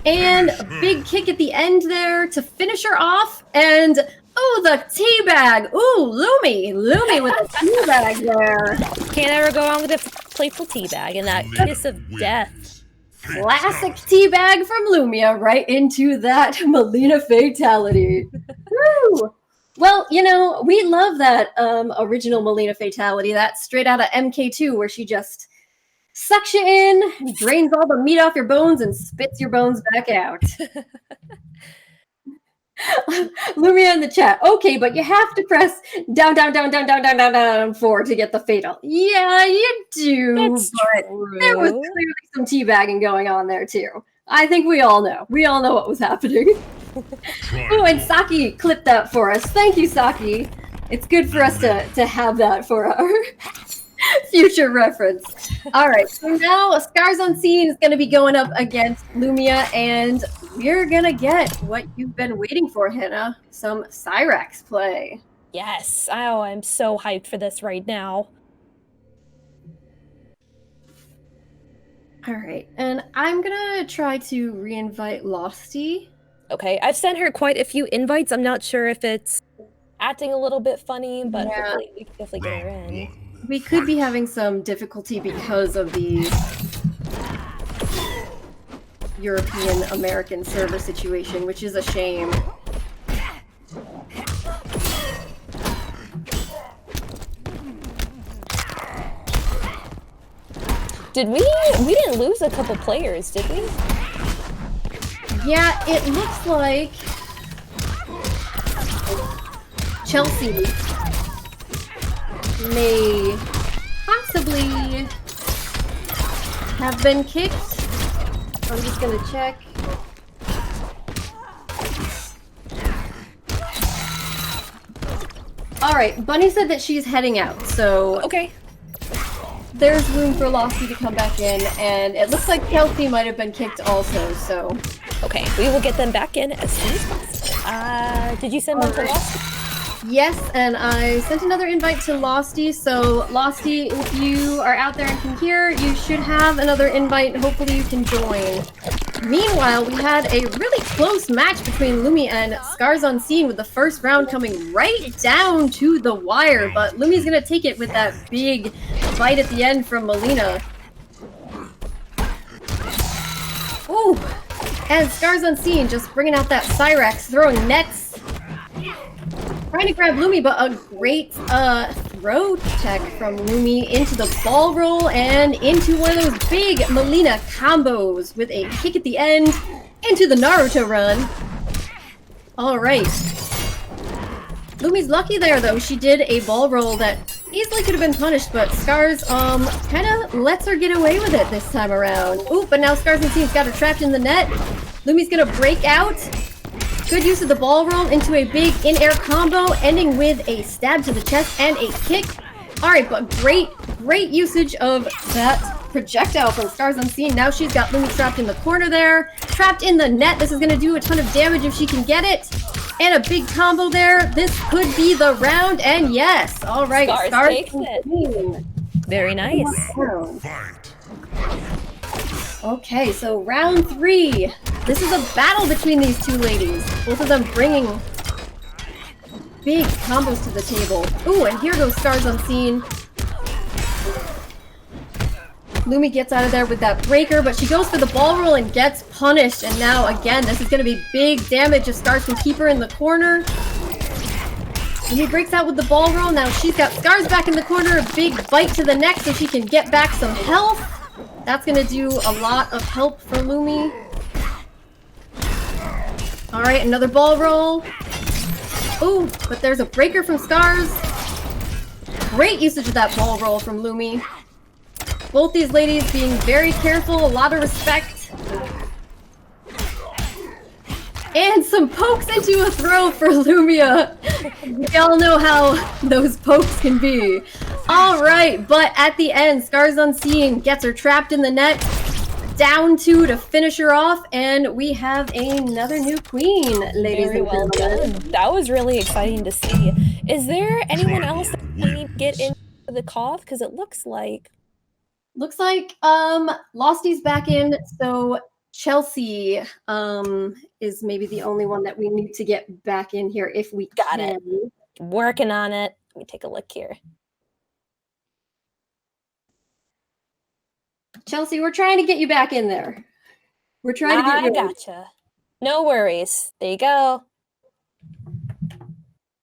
And a big kick at the end there to finish her off. And oh, the teabag! Ooh, Lumi with the teabag there. Can't ever go wrong with a playful teabag and that kiss of death. Classic teabag from Lumiya right into that Melina fatality. Woo! Well, you know, we love that original Melina fatality. That's straight out of MK2, where she just sucks you in, drains all the meat off your bones, and spits your bones back out. Lumiya in the chat. Okay, but you have to press down 4 to get the fatal. Yeah, you do. That's but true. there was clearly some teabagging going on there too. I think we all know. We all know what was happening. Oh, and Saki clipped that for us. Thank you, Saki. It's good for us to have that for our future reference. All right, so now ScarsUnseen is going to be going up against Lumiya, and we're going to get what you've been waiting for, Hannah. Some Cyrax play. Yes. Oh, I'm so hyped for this right now. All right, and I'm going to try to re-invite Losty. Okay, I've sent her quite a few invites. I'm not sure if it's acting a little bit funny, but Yeah. hopefully we can definitely get her Round in. 1, We could be having some difficulty because of the European-American server situation, which is a shame. Did we didn't lose a couple players, did we? Yeah, it looks like Chelsea may possibly have been kicked. I'm just gonna check. Alright, Bunny said that she's heading out, so Okay. there's room for Losty to come back in, and it looks like Chelsea might have been kicked also, so... Okay, we will get them back in as soon as possible. Did you send them to Lost? Yes, and I sent another invite to Losty, so Losty, if you are out there and can hear, you should have another invite. Hopefully you can join. Meanwhile, we had a really close match between LOSTyGIRL and ScarsUnseen, with the first round coming right down to the wire, but Lumi's gonna take it with that big bite at the end from Melina. Ooh! And ScarsUnseen just bringing out that Cyrex, throwing nets. Trying to grab Lumi, but a great throw tech from Lumi into the ball roll and into one of those big Melina combos with a kick at the end into the Naruto run. Alright. Lumi's lucky there though. She did a ball roll that easily could have been punished, but Scars kinda lets her get away with it this time around. Ooh, but now ScarsUnseen's got her trapped in the net. Lumi's gonna break out. Good use of the ball roll into a big in-air combo, ending with a stab to the chest and a kick. Alright, but great usage of that projectile from ScarsUnseen. Now she's got Lumi trapped in the corner there. Trapped in the net. This is going to do a ton of damage if she can get it. And a big combo there. This could be the round, and yes. Alright, Scars takes it. Very nice. Fight. Okay, so round 3. This is a battle between these two ladies. Both of them bringing big combos to the table. Ooh, and here goes ScarsUnseen. Lumi gets out of there with that breaker, but she goes for the ball roll and gets punished. And now, again, this is going to be big damage if Scars can keep her in the corner. Lumi breaks out with the ball roll. Now she's got Scars back in the corner. A big bite to the neck so she can get back some health. That's going to do a lot of help for Lumi. Alright, another ball roll. Ooh, but there's a breaker from Scars. Great usage of that ball roll from Lumi. Both these ladies being very careful, a lot of respect. And some pokes into a throw for LOSTyGIRL. We all know how those pokes can be. Alright, but at the end, ScarsUnseen gets her trapped in the net. Down 2 to finish her off, and we have another new queen, ladies Very and well gentlemen. done. That was really exciting to see. Is there anyone else that we need to get into the cough? Because it looks like... Looks like Losty's back in, so Chelsea is maybe the only one that we need to get back in here if we Got can. it. Working on it. Let me take a look here. Chelsea, we're trying to get you back in there. We're trying to get you I gotcha. No worries. There you go.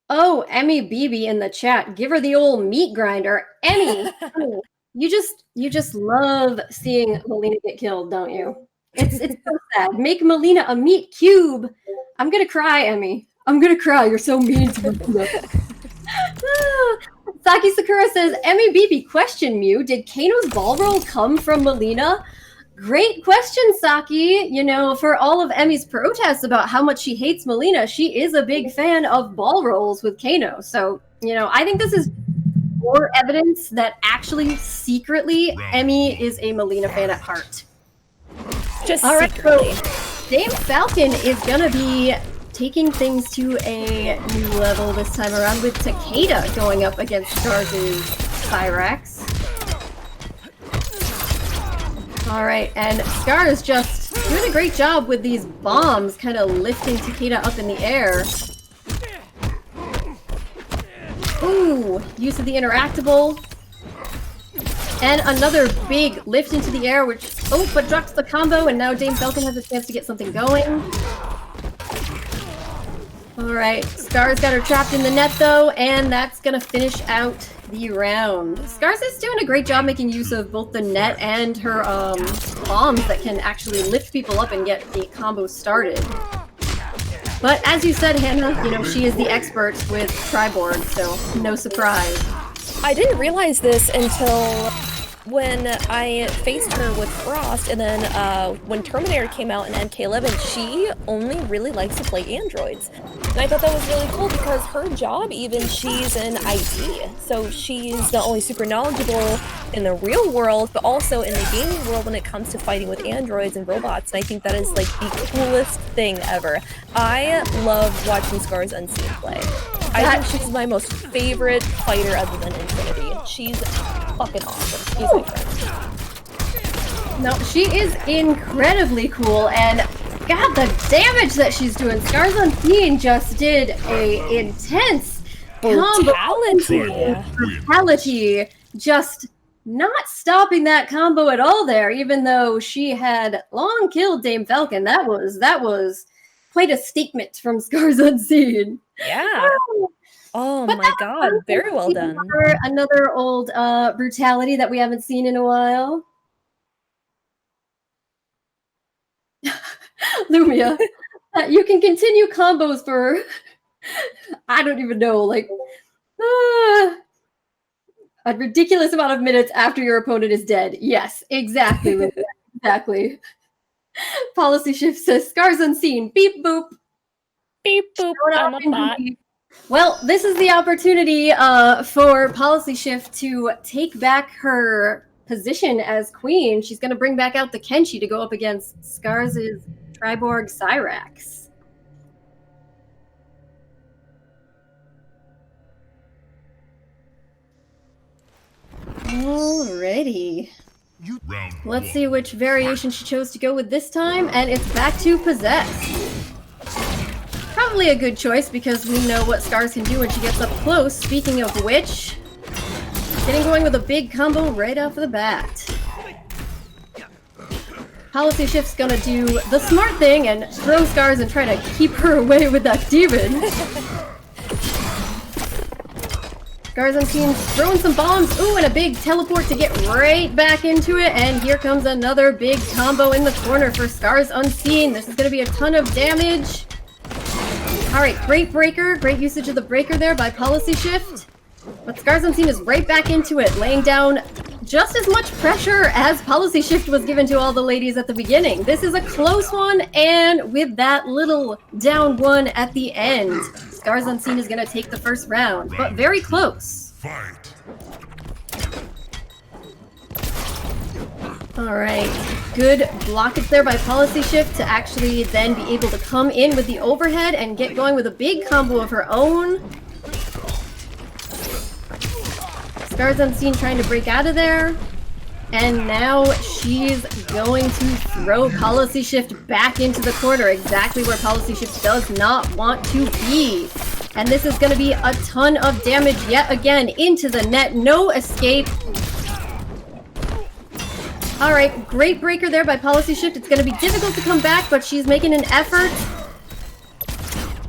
Oh, Emmy BB in the chat. Give her the old meat grinder. Emmy, honey, you just love seeing Melina get killed, don't you? It's so sad. Make Melina a meat cube. I'm gonna cry, Emmy. I'm gonna cry. You're so mean to Melina. Saki Sakura says, Emmy BB, question Mew. Did Kano's ball roll come from Melina? Great question, Saki. You know, for all of Emmy's protests about how much she hates Melina, she is a big fan of ball rolls with Kano. So, you know, I think this is more evidence that actually, secretly, Emmy is a Melina fan at heart. Just All right, secretly. so DameFalcon is gonna be taking things to a new level this time around with Takeda going up against Scars' Cyrex. Alright, and Scars just doing a great job with these bombs, kind of lifting Takeda up in the air. Ooh, use of the interactable. And another big lift into the air, which, oh, but drops the combo, and now DameFalcon has a chance to get something going. Alright, Scars got her trapped in the net though, and that's gonna finish out the round. Scars is doing a great job making use of both the net and her bombs that can actually lift people up and get the combo started. But as you said, Hannah, you know, she is the expert with Triboard, so no surprise. I didn't realize this until when I faced her with Frost, and then when Terminator came out in MK11, she only really likes to play androids. And I thought that was really cool because her job, even, she's an IT. So she's not only super knowledgeable in the real world, but also in the gaming world when it comes to fighting with androids and robots. And I think that is like the coolest thing ever. I love watching ScarsUnseen play. I think she's my most favorite fighter other than Infinity. She's fucking awesome. She's my friend. No, she is incredibly cool, and God, the damage that she's doing. ScarsUnseen just did a intense brutality, just not stopping that combo at all there, even though she had long killed DameFalcon. That was quite a statement from ScarsUnseen. Yeah. Oh my god, very well done. Another old brutality that we haven't seen in a while. LOSTyGIRL, you can continue combos for I don't even know, like a ridiculous amount of minutes after your opponent is dead. Yes, exactly, LOSTyGIRL, exactly. Policyshift says ScarsUnseen. Beep boop. Beep boop. I'm a bot. Well, this is the opportunity for Policyshift to take back her position as queen. She's going to bring back out the Kenshi to go up against Scars' Triborg Cyrax. Alrighty. Let's see which variation she chose to go with this time, and it's back to Possess. Probably a good choice because we know what Scars can do when she gets up close. Speaking of which, getting going with a big combo right off the bat. Policyshift's gonna do the smart thing and throw Scars and try to keep her away with that demon. ScarsUnseen's throwing some bombs. Ooh, and a big teleport to get right back into it. And here comes another big combo in the corner for ScarsUnseen. This is gonna be a ton of damage. Alright, great breaker. Great usage of the breaker there by Policyshift. But ScarsUnseen is right back into it, laying down just as much pressure as Policyshift was given to all the ladies at the beginning. This is a close one, and with that little down one at the end, ScarsUnseen is going to take the first round, but very close. Fight. Alright, good blockage there by Policyshift to actually then be able to come in with the overhead and get going with a big combo of her own. ScarsUnseen trying to break out of there. And now she's going to throw Policyshift back into the corner, exactly where Policyshift does not want to be. And this is going to be a ton of damage yet again into the net. No escape. Alright, great breaker there by Policyshift. It's going to be difficult to come back, but she's making an effort.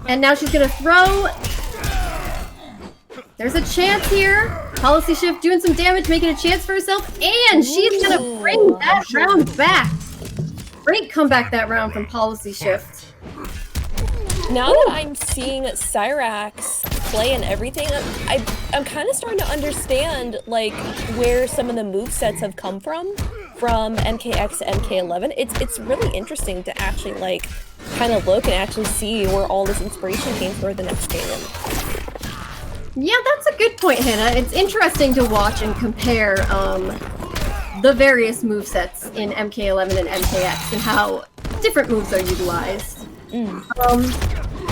And now she's going to throw. There's a chance here. Policyshift doing some damage, making a chance for herself, and she's going to bring that round back. Great comeback that round from Policyshift. Now that I'm seeing Cyrax play and everything, I'm kind of starting to understand like where some of the movesets have come from MKX to MK11. It's really interesting to actually like kind of look and actually see where all this inspiration came for the next game. Yeah, that's a good point, Hannah. It's interesting to watch and compare the various movesets in MK11 and MKX and how different moves are utilized.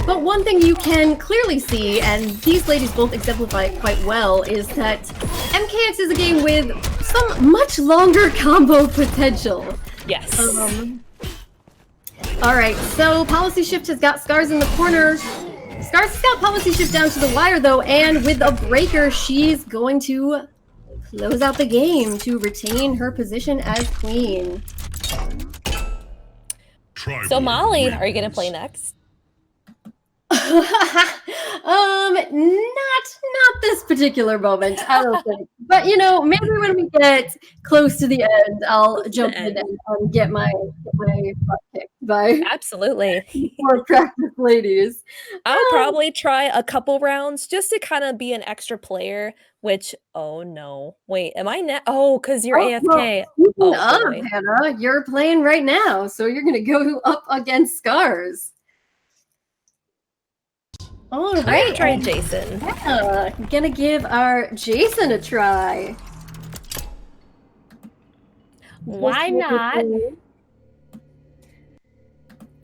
But one thing you can clearly see, and these ladies both exemplify it quite well, is that MKX is a game with some much longer combo potential. Yes. Alright, so Policyshift has got Scars in the corner. Scars has got Policyshift down to the wire though, and with a breaker, she's going to close out the game to retain her position as queen. So Molly, are you gonna play next? Not this particular moment, I don't think. But you know, maybe when we get close to the end, I'll jump in and get my butt kicked by absolutely more practiced ladies. I'll probably try a couple rounds just to kind of be an extra player. Which oh no, wait, am I net? Oh, because you're AFK. Well, Hannah, you're playing right now, so you're gonna go up against Scars. All right, I'm gonna try Jason. Yeah, gonna give our Jason a try. Why not?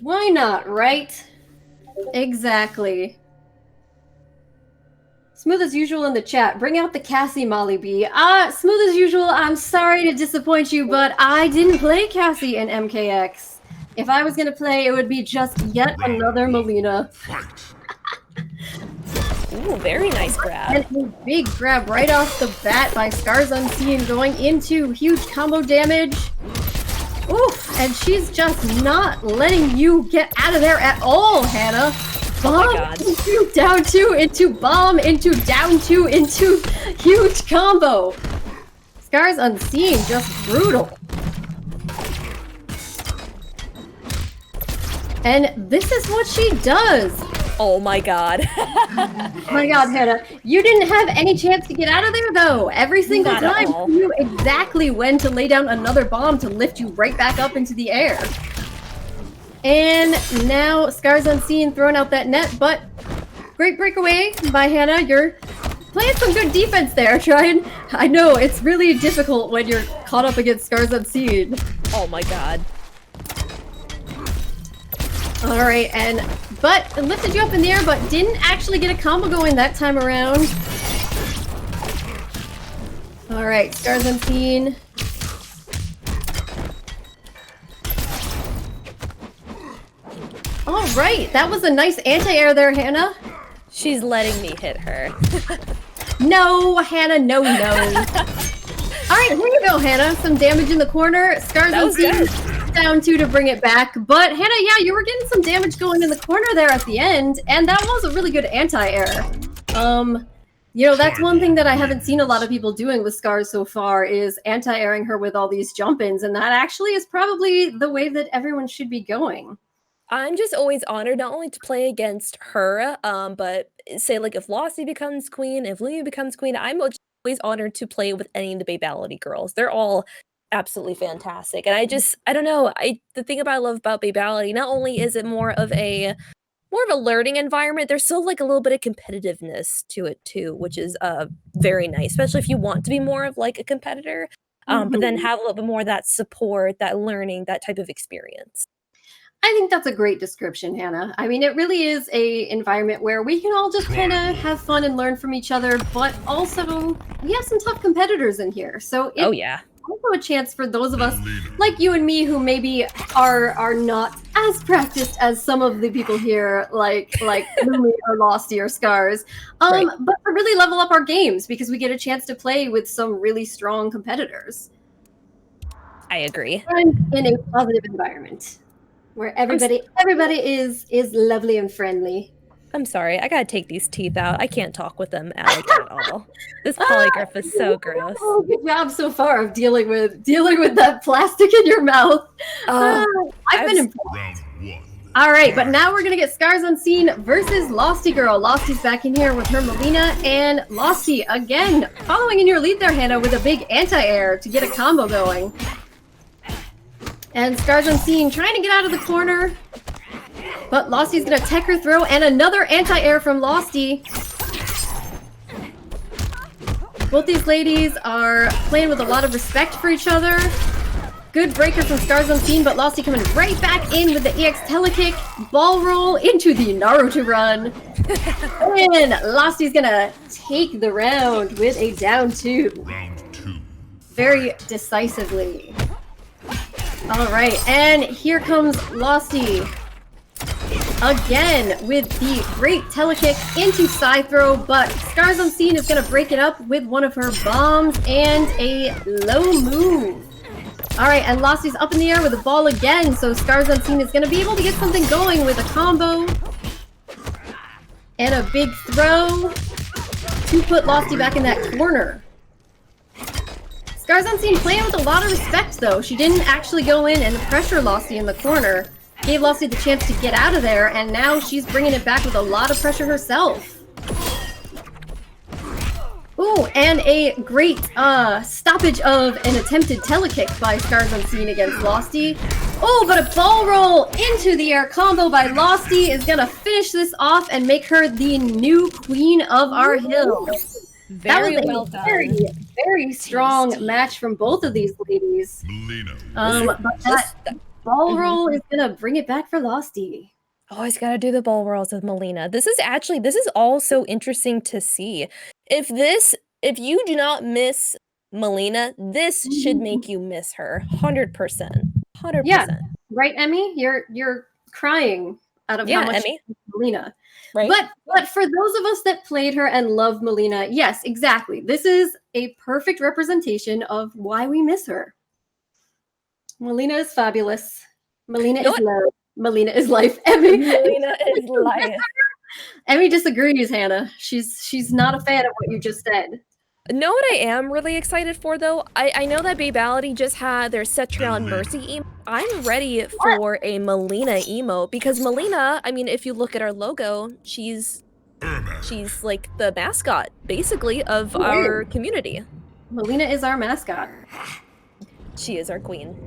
Why not, right? Exactly. Smooth as usual in the chat. Bring out the Cassie, Mollybee. Smooth as usual. I'm sorry to disappoint you, but I didn't play Cassie in MKX. If I was going to play, it would be just yet another Melina. Ooh, very nice grab. And a big grab right off the bat by ScarsUnseen, going into huge combo damage. Oof, and she's just not letting you get out of there at all, Hannah. Bomb into down 2 into bomb into down 2 into huge combo. ScarsUnseen, just brutal. And this is what she does. Oh my god. Oh my god, Hannah. You didn't have any chance to get out of there, though. Every single Not at time, all. you knew exactly when to lay down another bomb to lift you right back up into the air. And now ScarsUnseen throwing out that net, but great breakaway by Hannah. You're playing some good defense there, trying. I know, it's really difficult when you're caught up against ScarsUnseen. Oh my god. Alright, but lifted you up in the air, but didn't actually get a combo going that time around. Alright, ScarsUnseen. Alright, that was a nice anti-air there, Hannah. She's letting me hit her. No, Hannah, no. Alright, here you go, Hannah. Some damage in the corner. ScarsUnseen down 2 to bring it back. But Hannah, yeah, you were getting some damage going in the corner there at the end, and that was a really good anti-air. You know, that's one thing that I haven't seen a lot of people doing with Scars so far is anti-airing her with all these jump-ins, and that actually is probably the way that everyone should be going. I'm just always honored not only to play against her, but say like if Losty becomes queen, if LOSTyGIRL becomes queen, I'm always honored to play with any of the BABEALITY girls. They're all absolutely fantastic, and I don't know. The thing I love about BABEALITY, not only is it more of a learning environment, there's still like a little bit of competitiveness to it too, which is very nice, especially if you want to be more of like a competitor, but then have a little bit more of that support, that learning, that type of experience. I think that's a great description, Hannah. I mean, it really is a environment where we can all just kind of have fun and learn from each other, but also we have some tough competitors in here. So it's also a chance for those of us like you and me who maybe are not as practiced as some of the people here, like Lumi or Losty or Scars, but to really level up our games because we get a chance to play with some really strong competitors. I agree. And in a positive environment. Where everybody is lovely and friendly. I'm sorry, I gotta take these teeth out. I can't talk with them at all. This polygraph is so gross. Oh, good job so far of dealing with that plastic in your mouth. I've been impressed. All right, but now we're gonna get ScarsUnseen versus LOSTyGIRL. Losty's back in here with her Melina, and Losty again following in your lead there, Hannah, with a big anti-air to get a combo going. And ScarsUnseen trying to get out of the corner. But Losty's gonna tech her throw and another anti-air from Losty. Both these ladies are playing with a lot of respect for each other. Good breaker from ScarsUnseen, but Losty coming right back in with the EX telekick. Ball roll into the Naruto run. And Losty's gonna take the round with a down 2. Very decisively. Alright, and here comes Losty. Again with the great telekick into side throw, but ScarsUnseen is going to break it up with one of her bombs and a low move. Alright, and Losty's up in the air with the ball again, so ScarsUnseen is going to be able to get something going with a combo. And a big throw to put Losty back in that corner. ScarsUnseen playing with a lot of respect, though. She didn't actually go in and pressure Losty in the corner. Gave Losty the chance to get out of there, and now she's bringing it back with a lot of pressure herself. Ooh, and a great stoppage of an attempted telekick by ScarsUnseen against Losty. Oh, but a ball roll into the air combo by Losty is gonna finish this off and make her the new queen of our hill. Very that was well a done. very strong match from both of these ladies. But that ball roll is gonna bring it back for Losty. Always gotta do the ball rolls with Melina. This is all so interesting to see. If you do not miss Melina, this should make you miss her. 100%. 100%. Yeah, right, Emmy? You're crying out of Yeah, how much Emmy. you miss Melina. Right? But for those of us that played her and love Melina, yes, exactly. This is a perfect representation of why we miss her. Melina is fabulous. Melina know is love. Melina is life. Emmy. Melina is life. Emmy disagrees, Hannah. She's not a fan of what you just said. Know what I am really excited for though? I know that BABEALITY just had their Cetrion Mercy emo. I'm ready for a Melina emo because Melina, I mean, if you look at our logo, she's like the mascot, basically, of our community. Melina is our mascot. She is our queen.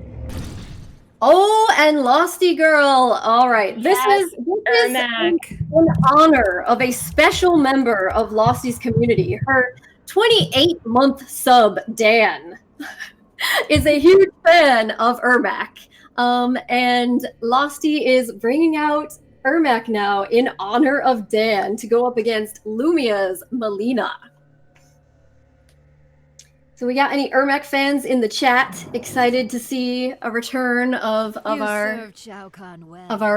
Oh, and LOSTyGIRL. All right. This is Ermac. in honor of a special member of Losty's community. Her 28-month sub, Dan, is a huge fan of Ermac. And Losty is bringing out Ermac now in honor of Dan to go up against LLumiya's Melina. So we got any Ermac fans in the chat excited to see a return of our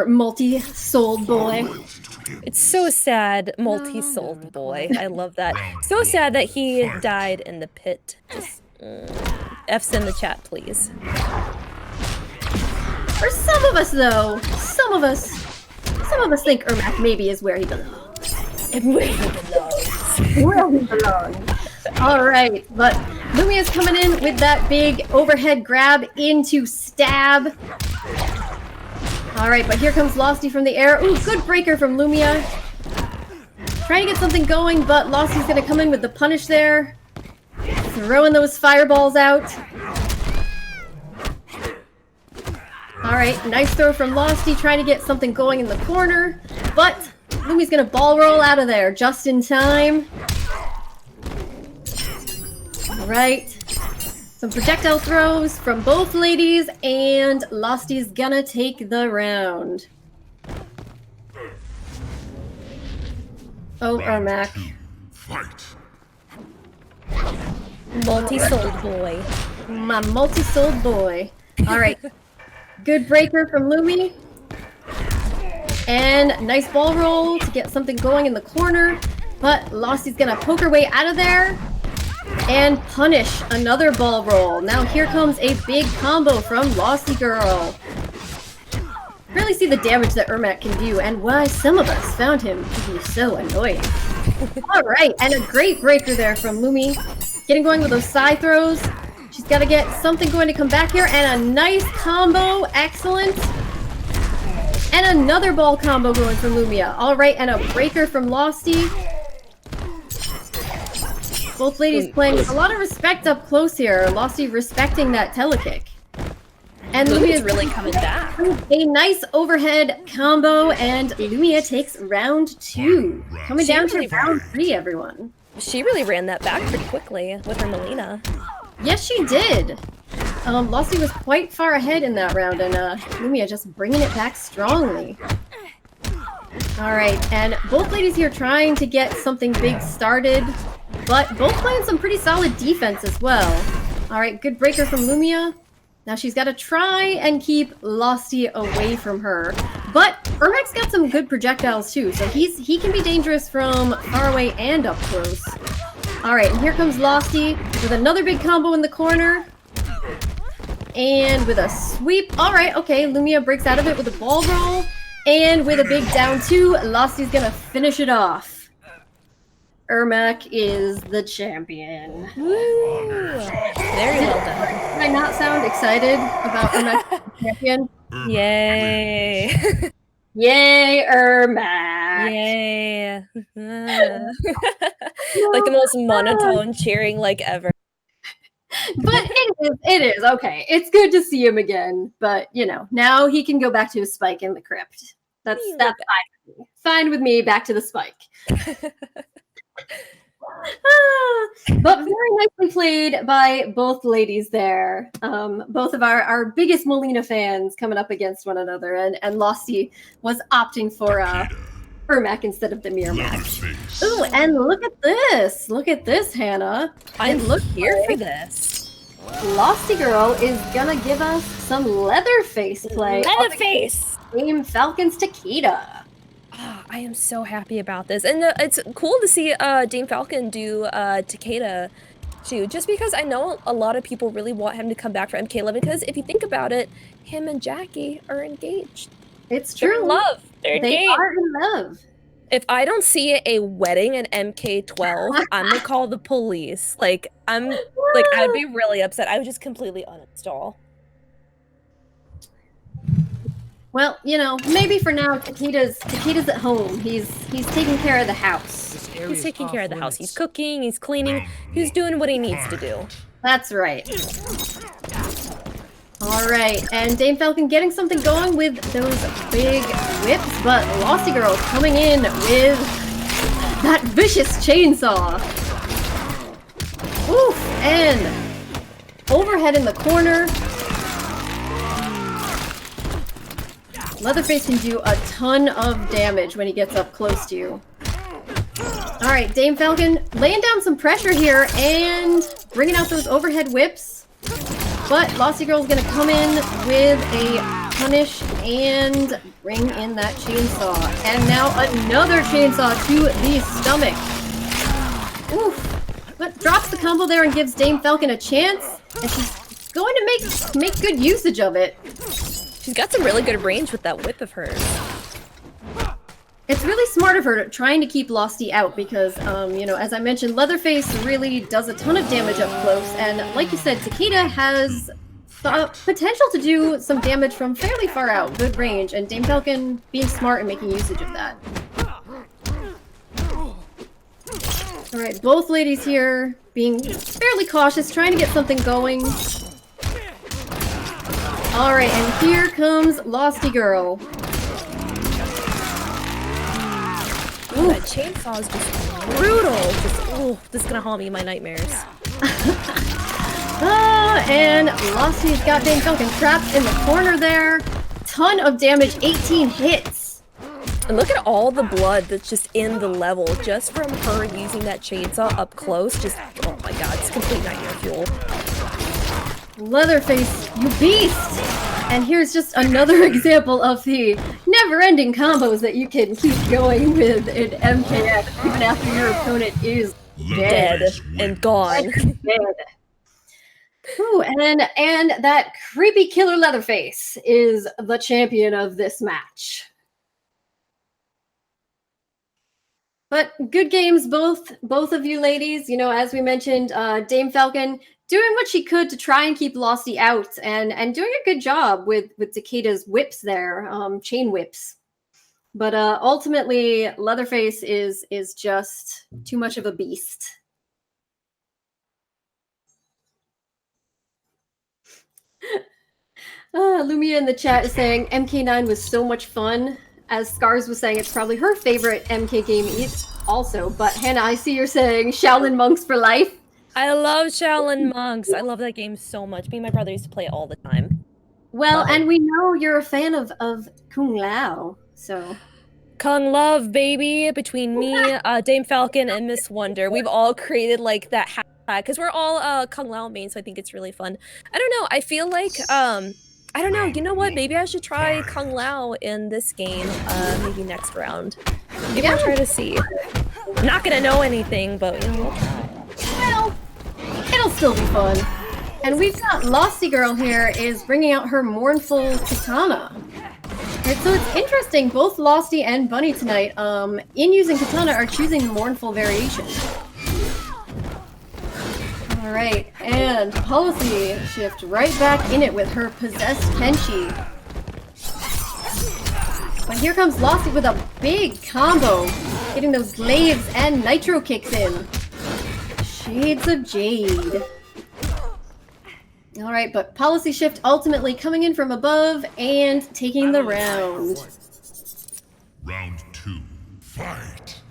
multi-souled boy? It's so sad, multi-souled boy. I love that. So sad that he died in the pit. Just, F's in the chat, please. For some of us, though, some of us think Ermac maybe is where he belongs. Where he belongs. Where he belongs. All right, but LLumiya's coming in with that big overhead grab into stab. All right, but here comes Losty from the air. Ooh, good breaker from LLumiya. Trying to get something going, but Losty's going to come in with the punish there. Throwing those fireballs out. All right, nice throw from Losty, trying to get something going in the corner. But LLumiya's going to ball roll out of there just in time. All right. Some projectile throws from both ladies, and Losty's gonna take the round. Oh, Ermac. Fight. Multi-souled boy. My multi-souled boy. All right. Good breaker from Lumi. And nice ball roll to get something going in the corner. But Losty's gonna poke her way out of there. And punish another ball roll. Now here comes a big combo from LOSTyGIRL. Really see the damage that Ermac can do and why some of us found him to be so annoying. Alright, and a great breaker there from Lumi. Getting going with those side throws. She's got to get something going to come back here, and a nice combo. Excellent. And another ball combo going from Lumia. Alright, and a breaker from Losty. Both ladies playing with a lot of respect up close here. Losty respecting that telekick. And Lumiya's really coming back. A nice overhead combo, and Lumiya takes round 2. Coming down to round 3, everyone. She really ran that back pretty quickly with her Melina. Yes, she did. Losty was quite far ahead in that round, and Lumiya just bringing it back strongly. Alright, and both ladies here trying to get something big started, but both playing some pretty solid defense as well. Alright, good breaker from Lumiya. Now she's got to try and keep Losty away from her. But Ermac's got some good projectiles too, so he can be dangerous from far away and up close. Alright, and here comes Losty with another big combo in the corner. And with a sweep. Alright, okay, Lumiya breaks out of it with a ball roll. And with a big down 2, Losty's gonna finish it off. Ermac is the champion. Woo! Very well done. Did I not sound excited about Ermac being the champion? Yay! Yay, Ermac! Yay! Like the most monotone cheering like ever. But it is okay. It's good to see him again. But you know, now he can go back to his spike in the crypt. That's fine with me. Fine with me. Back to the spike. But very nicely Nicely played by both ladies there. Both of our biggest Molina fans coming up against one another, and Losty was opting for Ermac instead of the mirror match. Leatherface. Ooh, and look at this! Look at this, Hannah. I'm It looks here like for this. LOSTyGIRL is gonna give us some Leatherface play. Leatherface! DameFalcon's Takeda. Ah, I am so happy about this, and it's cool to see DameFalcon do Takeda too, just because I know a lot of people really want him to come back for MK11, because if you think about it, him and Jackie are engaged. It's They're true. in love. They're They engaged. are in love. If I don't see a wedding in MK12, I'm gonna call the police. Like, I'd be really upset. I would just completely uninstall. Well, you know, maybe for now, Takeda's at home. He's taking care of the house. This area He's is taking care of the off house. He's limits. cooking, he's cleaning, he's doing what he needs to do. That's right. All right, and DameFalcon getting something going with those big whips, but LOSTyGIRL coming in with that vicious chainsaw. Oof, and overhead in the corner. Leatherface can do a ton of damage when he gets up close to you. All right, DameFalcon laying down some pressure here and bringing out those overhead whips. But LOSTyGIRL's gonna come in with a punish and bring in that chainsaw. And now another chainsaw to the stomach. Oof. But drops the combo there and gives DameFalcon a chance. And she's going to make good usage of it. She's got some really good range with that whip of hers. It's really smart of her trying to keep Losty out because, you know, as I mentioned, Leatherface really does a ton of damage up close, and like you said, Takeda has the potential to do some damage from fairly far out, good range, and DameFalcon being smart and making usage of that. Alright, both ladies here being fairly cautious, trying to get something going. Alright, and here comes LOSTyGIRL. Ooh, that chainsaw is just brutal. Ooh, this is gonna haunt me in my nightmares. And Losty's got DameFalcon trapped in the corner there. Ton of damage, 18 hits. And look at all the blood that's just in the level, just from her using that chainsaw up close. Just, oh my god, it's complete nightmare fuel. Leatherface, you beast! And here's just another example of the never-ending combos that you can keep going with in MKX even after your opponent is dead. Dead and gone. Dead. Ooh, and that creepy killer Leatherface is the champion of this match. But good games, both of you ladies. You know, as we mentioned, DameFalcon doing what she could to try and keep Losty out, and doing a good job with Takeda's whips there, chain whips. But ultimately, Leatherface is just too much of a beast. LLumiya in the chat is saying MK9 was so much fun. As Scars was saying, it's probably her favorite MK game also. But Hannah, I see you're saying Shaolin Monks for life. I love Shaolin Monks. I love that game so much. Me and my brother used to play it all the time. Well, Love it. and we know you're a fan of Kung Lao, so... Kung Love, baby, between me, DameFalcon, and Miss Wonder. We've all created, like, that hashtag, because we're all Kung Lao main, so I think it's really fun. I don't know, I feel like, I don't know, you know what, maybe I should try Kung Lao in this game, maybe next round. Maybe I'll try to see. I'm not gonna know anything, but, you know, we'll try. Well, it'll still be fun. And we've got LOSTyGIRL here is bringing out her mournful katana. And so it's interesting, both Losty and Bunny tonight, in using katana, are choosing the mournful variation. Alright, and Policyshift right back in it with her possessed Kenshi. But here comes Losty with a big combo, getting those glaives and nitro kicks in. Shades of Jade. Alright, but Policyshift ultimately coming in from above and taking the round. Round 2, fight.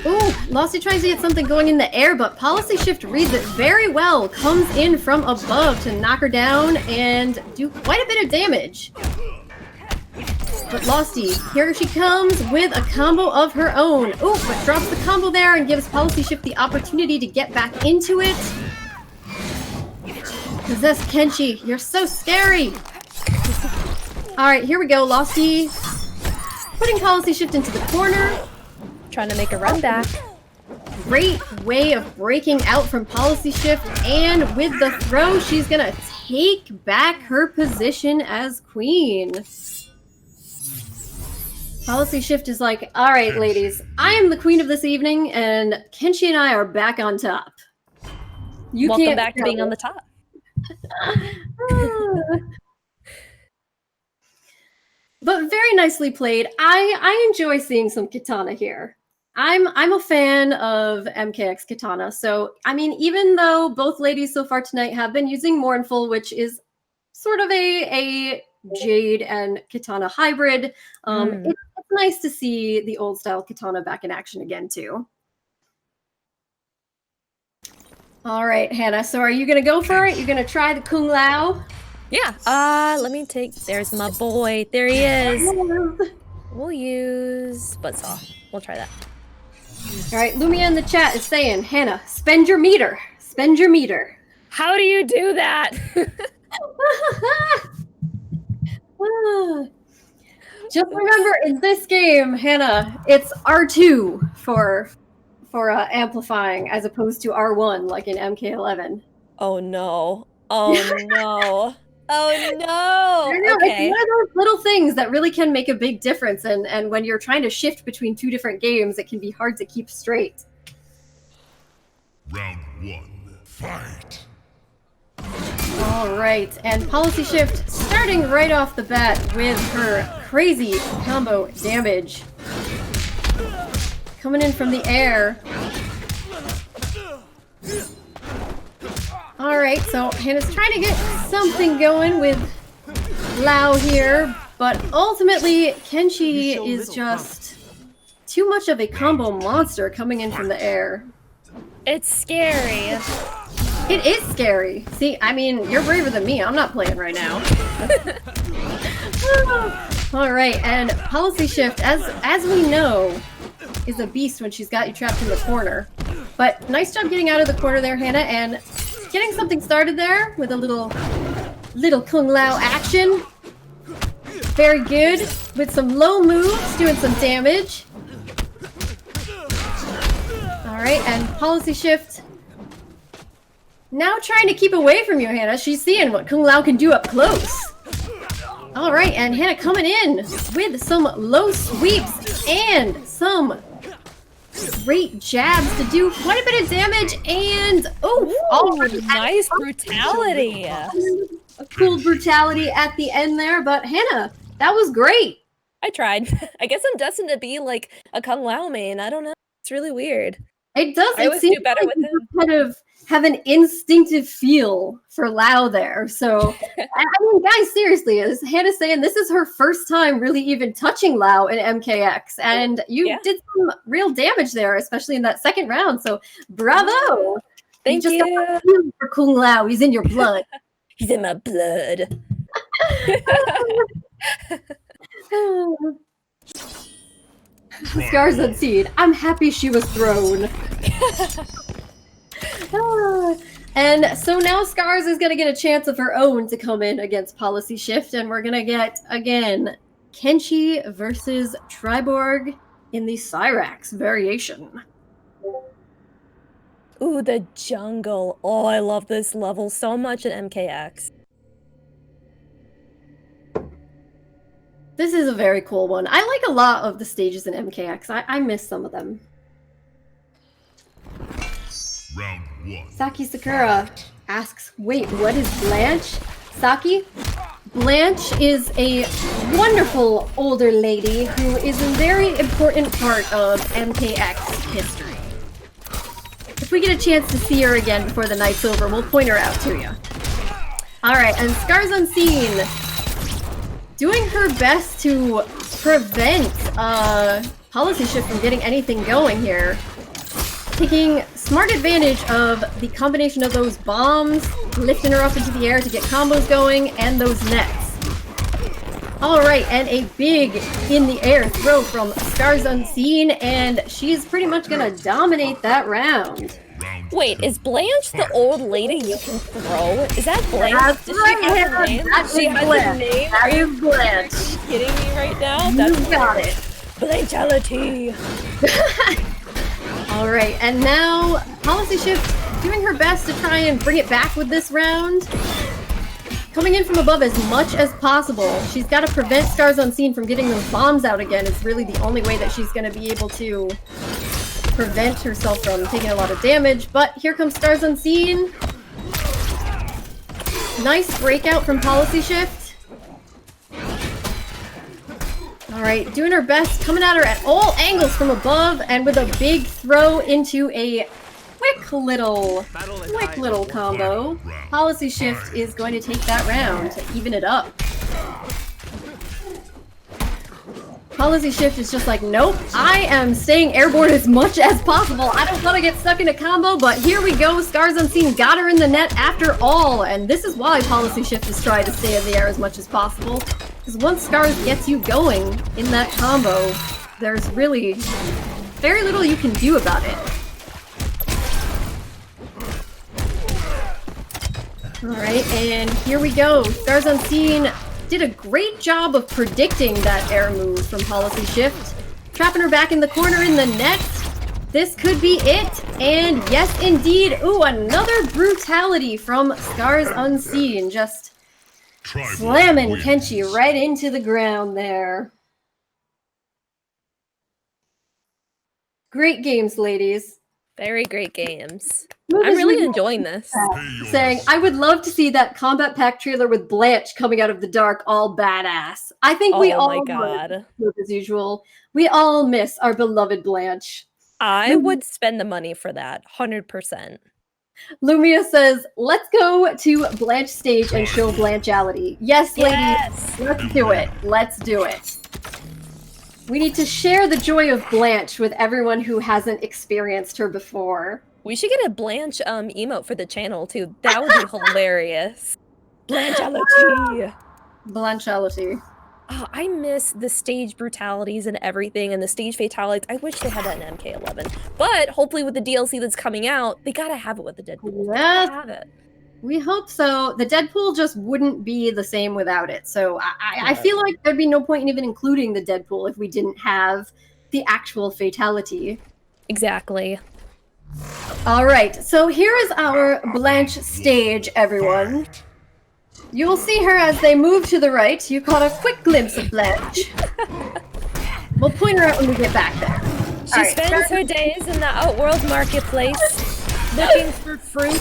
Ooh, Losty tries to get something going in the air, but Policy Shift reads it very well. Comes in from above to knock her down and do quite a bit of damage. But Losty, here she comes with a combo of her own. Ooh, but drops the combo there and gives Policy Shift the opportunity to get back into it. Possess Kenshi, you're so scary. Alright, here we go. Losty putting Policy Shift into the corner. Trying to make a run back. Great way of breaking out from Policy Shift, and with the throw, she's gonna take back her position as queen. Policy Shift is like, all right, ladies, I am the queen of this evening, and Kenshi and I are back on top. You Welcome can't back to being on the top. But very nicely played. I enjoy seeing some Katana here. I'm a fan of MKX Katana. So, I mean, even though both ladies so far tonight have been using Mournful, which is sort of a Jade and Katana hybrid, it's nice to see the old style Katana back in action again, too. All right, Hannah, so are you going to go for it? You're going to try the Kung Lao? Yeah. Let me take. There's my boy. There he is. We'll use Buzzsaw. We'll try that. All right, Lumia in the chat is saying, Hannah, spend your meter. Spend your meter. How do you do that? Just remember, in this game, Hannah, it's R2 for amplifying as opposed to R1 like in MK11. Oh no. Oh no. Oh no. I know, Okay. it's one of those little things that really can make a big difference, and when you're trying to shift between two different games, it can be hard to keep straight. Round 1. Fight. All right, and Policy Shift starting right off the bat with her crazy combo damage. Coming in from the air. All right, so Hannah's trying to get something going with Lao here, but ultimately Kenshi is just too much of a combo monster coming in from the air. It's scary. It is scary. See, I mean, you're braver than me. I'm not playing right now. All right, and Policy Shift, as we know, is a beast when she's got you trapped in the corner. But nice job getting out of the corner there, Hannah, and getting something started there with a little Kung Lao action. Very good. With some low moves, doing some damage. All right, and Policy Shift now trying to keep away from you, Hannah. She's seeing what Kung Lao can do up close. All right, and Hannah coming in with some low sweeps and some great jabs to do quite a bit of damage, and Nice brutality. A cool brutality at the end there, but Hannah, that was great. I tried. I guess I'm destined to be like a Kung Lao main. I don't know. It's really weird. It does. I always do better with him. Kind of have an instinctive feel for Lao there. So, I mean, guys, seriously, as Hannah's saying, this is her first time really even touching Lao in MKX, and you did some real damage there, especially in that second round. So, bravo! Thank you. Just got a feel for Kung Lao. He's in your blood. He's in my blood. ScarsUnseen. I'm happy she was thrown. And so now Scars is going to get a chance of her own to come in against Policy Shift, and we're going to get, again, Kenshi versus Triborg in the Cyrax variation. Ooh, the jungle. Oh, I love this level so much in MKX. This is a very cool one. I like a lot of the stages in MKX. I miss some of them. Round 1. Saki Sakura asks, wait, what is Blanche? Saki? Blanche is a wonderful older lady who is a very important part of MKX history. If we get a chance to see her again before the night's over, we'll point her out to you. Alright, and ScarsUnseen doing her best to prevent Policy Shift from getting anything going here. taking smart advantage of the combination of those bombs, lifting her up into the air to get combos going, and those nets. Alright, and a big in the air throw from ScarsUnseen, and she's pretty much gonna dominate that round. Wait, is Blanche the old lady you can throw? Is that Blanche? That's Does right, she have a name? that She is has a Blanche. name? That is Blanche. Are you kidding me right now? You got it. Blancheality. Alright, and now Policyshift doing her best to try and bring it back with this round. Coming in from above as much as possible. She's got to prevent ScarsUnseen from getting those bombs out again. It's really the only way that she's going to be able to prevent herself from taking a lot of damage. But here comes ScarsUnseen. Nice breakout from Policyshift. Alright, doing her best, coming at her at all angles from above, and with a big throw into a quick little combo. Policyshift is going to take that round to even it up. Policyshift is just like, nope, I am staying airborne as much as possible. I don't want to get stuck in a combo, but here we go. ScarsUnseen got her in the net after all, and this is why Policyshift is trying to stay in the air as much as possible. Because once Scars gets you going in that combo, there's really very little you can do about it. Alright, and here we go. ScarsUnseen did a great job of predicting that air move from Policyshift. Trapping her back in the corner in the net. This could be it. And yes, indeed. Ooh, another brutality from ScarsUnseen. Just slamming Kenshi right into the ground there. Great games, ladies. Very great games. Who I'm does really you- enjoying this. Saying, I would love to see that Kombat Pack trailer with Blanche coming out of the dark all badass. I think we Oh all my would, god. as usual. We all miss our beloved Blanche. I would spend the money for that, 100%. LOSTyGIRL says, let's go to Blanche stage and show Blancheality. Yes, ladies, Yes! let's do it. Let's do it. We need to share the joy of Blanche with everyone who hasn't experienced her before. We should get a Blanche emote for the channel too. That would be hilarious. Blancheality. Blancheality. Oh, I miss the stage brutalities and everything, and the stage fatalities. I wish they had that in MK11. But hopefully with the DLC that's coming out, they gotta have it with the Deadpool. They Yes. gotta have it. We hope so. The Deadpool just wouldn't be the same without it. So I feel like there'd be no point in even including the Deadpool if we didn't have the actual fatality. Exactly. All right, so here is our Blanche stage, everyone. You will see her as they move to the right. You caught a quick glimpse of Blanche. We'll point her out when we get back there. She spends her days in the Outworld marketplace looking for fruit,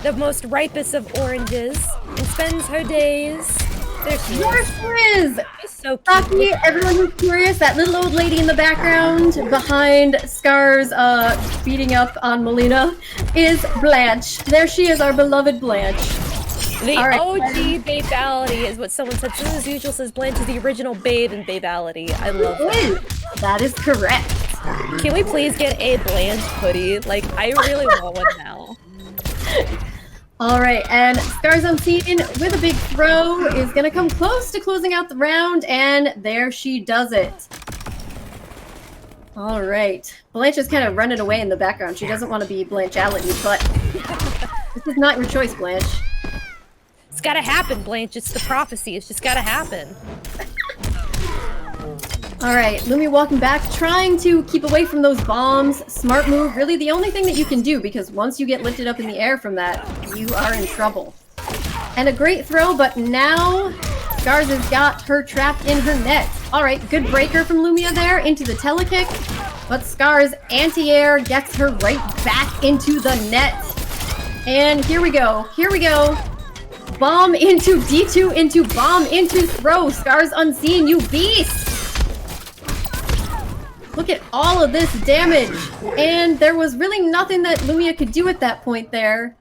the most ripest of oranges, and spends her days. There she There is. she is! She's so cute. Rocky, everyone who's curious, that little old lady in the background behind Scars beating up on Melina is Blanche. There she is, our beloved Blanche. The All right. OG Babeality is what someone said. So as usual says Blanche is the original Babe in Babeality. I love that. That is correct. Can we please get a Blanche hoodie? Like, I really want one now. All right, and ScarsUnseen with a big throw is going to come close to closing out the round, and there she does it. All right. Blanche is kind of running away in the background. She doesn't want to be Blancheality, but this is not your choice, Blanche. It's gotta happen, Blanche. It's the prophecy. It's just gotta happen. All right, Lumi walking back, trying to keep away from those bombs. Smart move, really the only thing that you can do, because once you get lifted up in the air from that, you are in trouble. And a great throw, but now Scars has got her trapped in her net. All right, good breaker from LOSTyGIRL there into the telekick, but Scars anti-air gets her right back into the net. And here we go, here we go. Bomb into D2 into bomb into throw. ScarsUnseen, you beast! Look at all of this damage. And there was really nothing that LOSTyGIRL could do at that point there.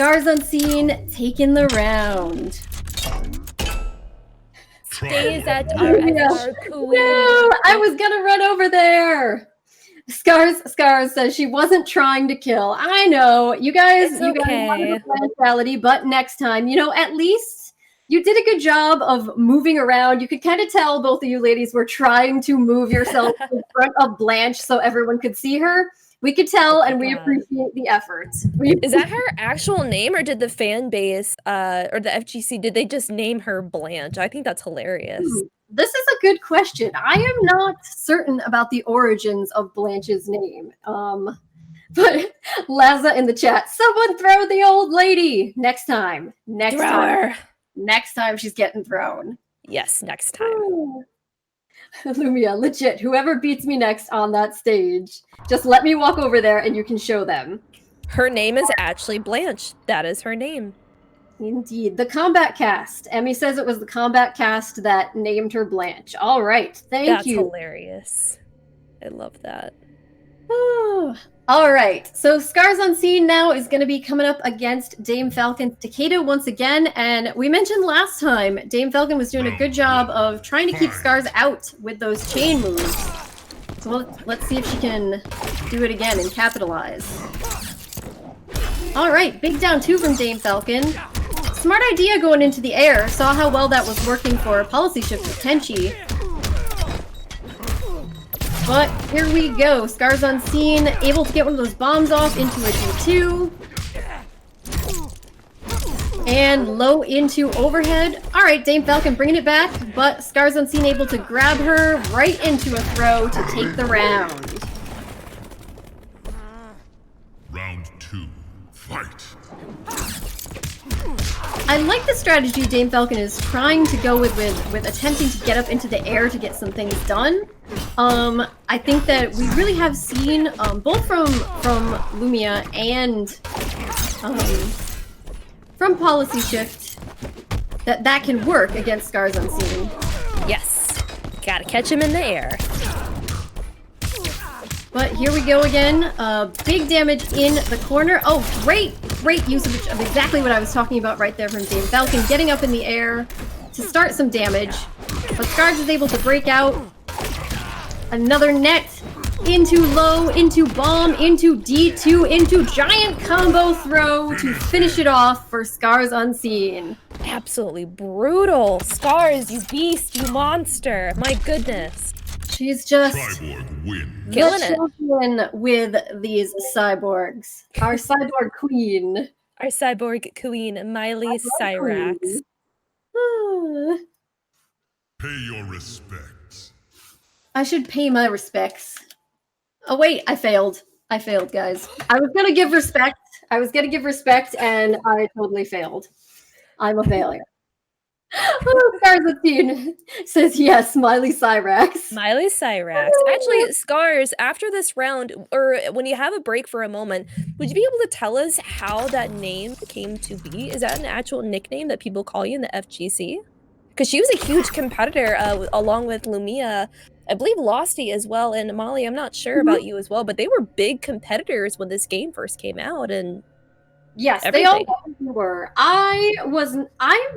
ScarsUnseen taking the round. Stays at our queen. No, I was gonna run over there. Scars says she wasn't trying to kill. I know. You guys It's okay. wanted a mentality, but next time, at least you did a good job of moving around. You could kind of tell both of you ladies were trying to move yourself in front of Blanche so everyone could see her. We could tell, and we appreciate the effort. Is that her actual name, or did the fan base, or the FGC, did they just name her Blanche? I think that's hilarious. This is a good question. I am not certain about the origins of Blanche's name. But Laza in the chat, someone throw the old lady next time. Next time she's getting thrown. Yes, next time. Lumia, legit, whoever beats me next on that stage, just let me walk over there and you can show them. Her name is actually Blanche. That is her name. Indeed. The Kombat cast. Emmy says it was the Kombat cast that named her Blanche. All right. Thank you. That's hilarious. I love that. All right. So ScarsUnseen now is going to be coming up against DameFalcon's Takeda once again. And we mentioned last time, DameFalcon was doing a good job of trying to keep Scars out with those chain moves. So let's see if she can do it again and capitalize. All right. Big down 2 from DameFalcon. Smart idea going into the air. Saw how well that was working for Policyshift with Tenchi. But here we go. ScarsUnseen able to get one of those bombs off into a D2. And low into overhead. All right, DameFalcon bringing it back, but ScarsUnseen able to grab her right into a throw to take the round. Round 2. Fight. I like the strategy DameFalcon is trying to go with attempting to get up into the air to get some things done. I think that we really have seen both from LOSTyGIRL and from Policyshift that can work against ScarsUnseen. Yes. Gotta catch him in the air. But here we go again. Big damage in the corner. Oh, great usage of exactly what I was talking about right there from DameFalcon. Getting up in the air to start some damage. But Scars is able to break out. Another net. Into low, into bomb, into D2, into giant combo throw to finish it off for ScarsUnseen. Absolutely brutal. Scars, you beast, you monster. My goodness. She's just Cyborg win. Killing it. champion with these cyborgs. Our cyborg queen. Our cyborg queen, Miley Cyrax. Pay your respects. I should pay my respects. Oh wait, I failed. I failed, guys. I was gonna give respect. And I totally failed. I'm a failure. ScarsUnseen says yes, Miley Cyrax. Miley Cyrax. Actually, Scars, after this round, or when you have a break for a moment, would you be able to tell us how that name came to be? Is that an actual nickname that people call you in the FGC? Because she was a huge competitor along with LOSTyGIRL. I believe LOSTy as well, and Molly, I'm not sure about you as well, but they were big competitors when this game first came out, and yes, everything. they all were. I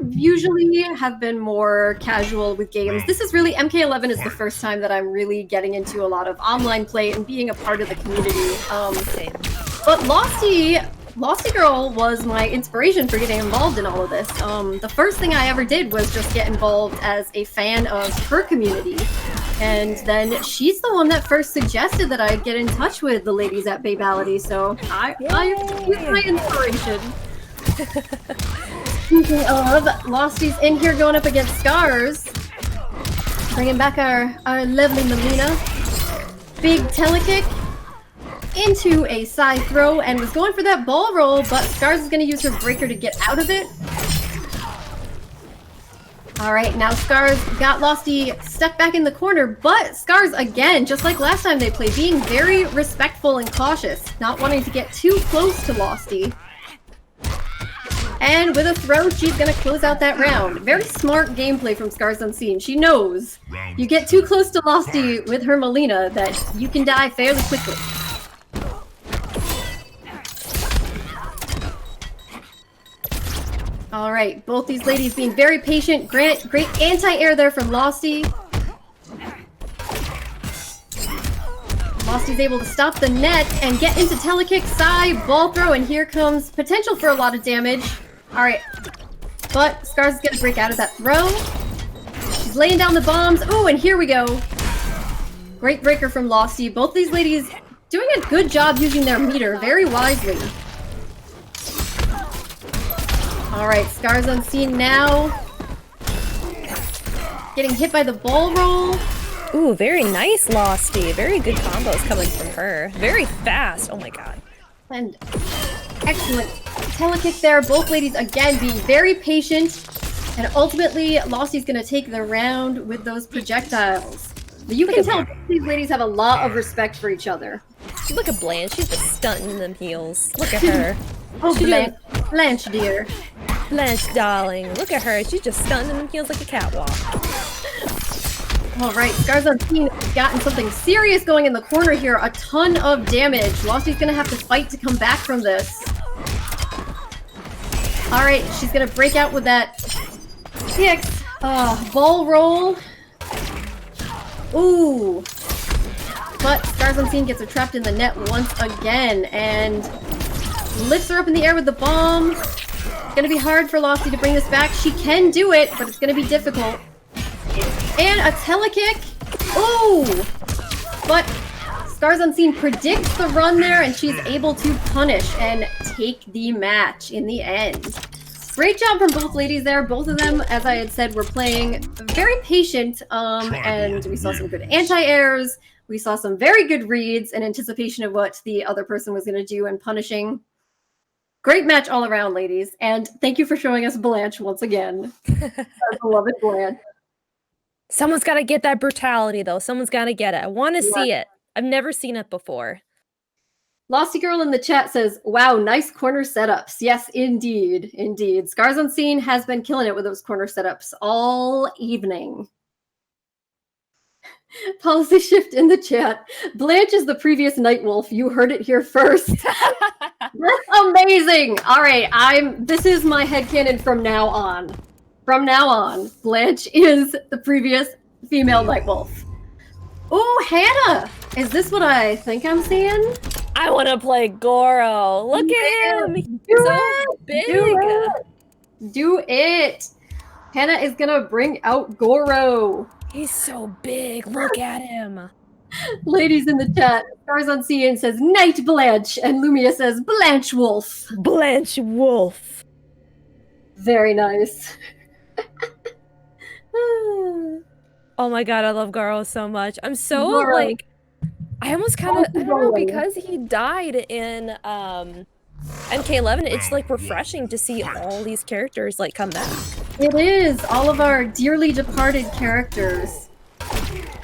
usually have been more casual with games. This is really, MK11 is the first time that I'm really getting into a lot of online play and being a part of the community. But LOSTyGIRL was my inspiration for getting involved in all of this. The first thing I ever did was just get involved as a fan of her community. And then she's the one that first suggested that I get in touch with the ladies at BABEALITY, so I use my inspiration. Speaking of, LOSTy's in here going up against Scars. Bringing back our lovely Melina. Big telekick into a side throw and was going for that ball roll, but Scars is going to use her breaker to get out of it. Alright, now Scars got LOSTy stuck back in the corner, but Scars, again, just like last time they played, being very respectful and cautious, not wanting to get too close to LOSTy. And with a throw, she's going to close out that round. Very smart gameplay from ScarsUnseen. She knows you get too close to LOSTy with her Melina that you can die fairly quickly. Alright, both these ladies being very patient. Great anti-air there from LOSTy. LOSTy's Losty's able to stop the net and get into telekick, side, ball throw, and here comes potential for a lot of damage. Alright. But Scars is gonna break out of that throw. She's laying down the bombs. Oh, and here we go. Great breaker from Losty. Both these ladies doing a good job using their meter very wisely. Alright, ScarsUnseen now. Getting hit by the ball roll. Ooh, very nice, Losty. Very good combos coming from her. Very fast. Oh my god. And excellent telekick there. Both ladies, again, being very patient. And ultimately, Losty's going to take the round with those projectiles. But you can tell these ladies have a lot of respect for each other. Look at Blanche. She's just stunting them heels. Look at her. Oh, Blanche. Blanche, dear. Blanche, darling. Look at her. She's just stunting them heels like a catwalk. All right, ScarsUnseen has gotten something serious going in the corner here. A ton of damage. Losty's going to have to fight to come back from this. All right, she's going to break out with that PX ball roll. Ooh. But ScarsUnseen gets her trapped in the net once again and lifts her up in the air with the bomb. It's gonna be hard for Losty to bring this back. She can do it, but it's gonna be difficult. And a telekick. Ooh! But ScarsUnseen predicts the run there and she's able to punish and take the match in the end. Great job from both ladies there. Both of them, as I had said, were playing very patient, and we saw some good anti-airs. We saw some very good reads in anticipation of what the other person was going to do and punishing. Great match all around, ladies. And thank you for showing us Blanche once again. Our beloved Blanche. Someone's got to get that brutality, though. Someone's got to get it. I want to see it. I've never seen it before. LOSTyGIRL in the chat says, wow, nice corner setups. Yes, indeed. Indeed. ScarsUnseen has been killing it with those corner setups all evening. Policyshift in the chat. Blanche is the previous Nightwolf. You heard it here first. That's amazing. All right, this is my headcanon from now on. From now on, Blanche is the previous female Nightwolf. Oh, Hannah! Is this what I think I'm seeing? I want to play Goro. Look at him. He's so big. Do it. Hannah is going to bring out Goro. He's so big. Look at him. Ladies in the chat, ScarsUnseen says Night Blanche, and LLumiya says Blanche Wolf. Blanche Wolf. Very nice. Oh my god, I love Goro so much. I'm so Goro. like, I almost kind of, I don't know, because he died in MK11, it's like refreshing to see all these characters like come back. It is, all of our dearly departed characters.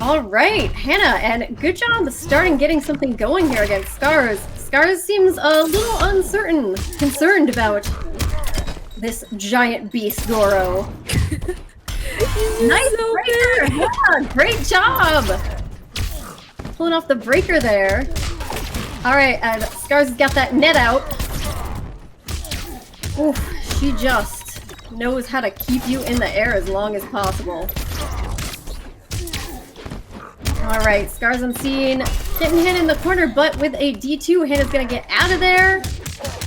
All right, Hannah, and good job starting getting something going here against Scars. Scars seems a little concerned about this giant beast Goro. Nice so breaker! Yeah, great job! Pulling off the breaker there. Alright, and Scars has got that net out. Oof, she just knows how to keep you in the air as long as possible. Alright, ScarsUnseen getting hit in the corner, but with a D2, Hannah's gonna get out of there.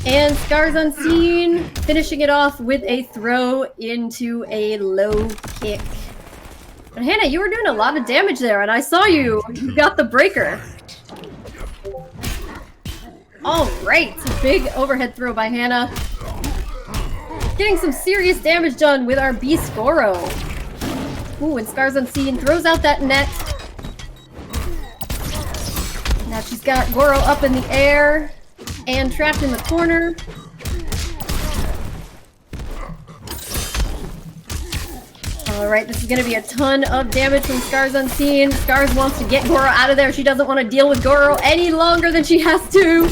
And ScarsUnseen finishing it off with a throw into a low kick. But Hannah, you were doing a lot of damage there, and I saw you. You got the breaker. All right, big overhead throw by Hannah. Getting some serious damage done with our Beast Goro. Ooh, and ScarsUnseen throws out that net. Now she's got Goro up in the air and trapped in the corner. Alright, this is going to be a ton of damage from ScarsUnseen. Scars wants to get Goro out of there. She doesn't want to deal with Goro any longer than she has to.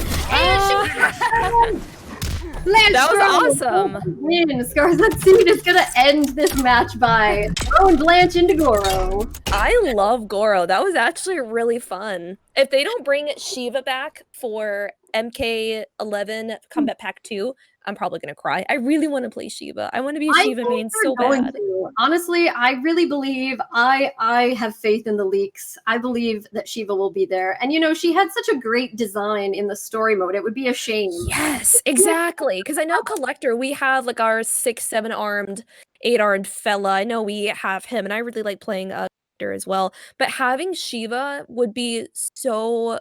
And that was awesome. Win. ScarsUnseen is going to end this match by throwing Blanche into Goro. I love Goro. That was actually really fun. If they don't bring Shiva back for MK11 Combat Pack 2, I'm probably gonna cry. I really want to play Shiva. I want to be a I Shiva think main they're so going bad. to. Honestly, I really believe I have faith in the leaks. I believe that Shiva will be there. And you know, she had such a great design in the story mode. It would be a shame. Yes, exactly. Because I know Collector, we have like our 6, 7-armed, 8-armed fella. I know we have him, and I really like playing Collector as well. But having Shiva would be so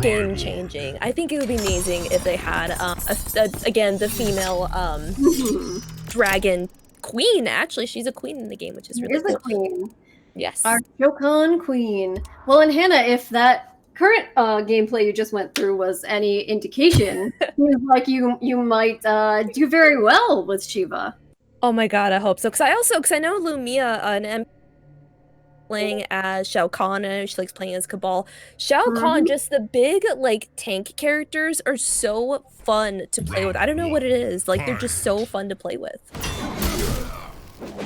game changing. I think it would be amazing if they had again the female dragon queen. Actually, she's a queen in the game, which is really Is cool. a queen. Yes. Our Shokan queen. Well, and Hannah, if that current gameplay you just went through was any indication, seems like you might do very well with Shiva. Oh my god, I hope so. Because I know LOSTyGIRL and playing as Shao Kahn, and she likes playing as Cabal. Shao Kahn, just the big like tank characters are so fun to play with. I don't know what it is. Like they're just so fun to play with.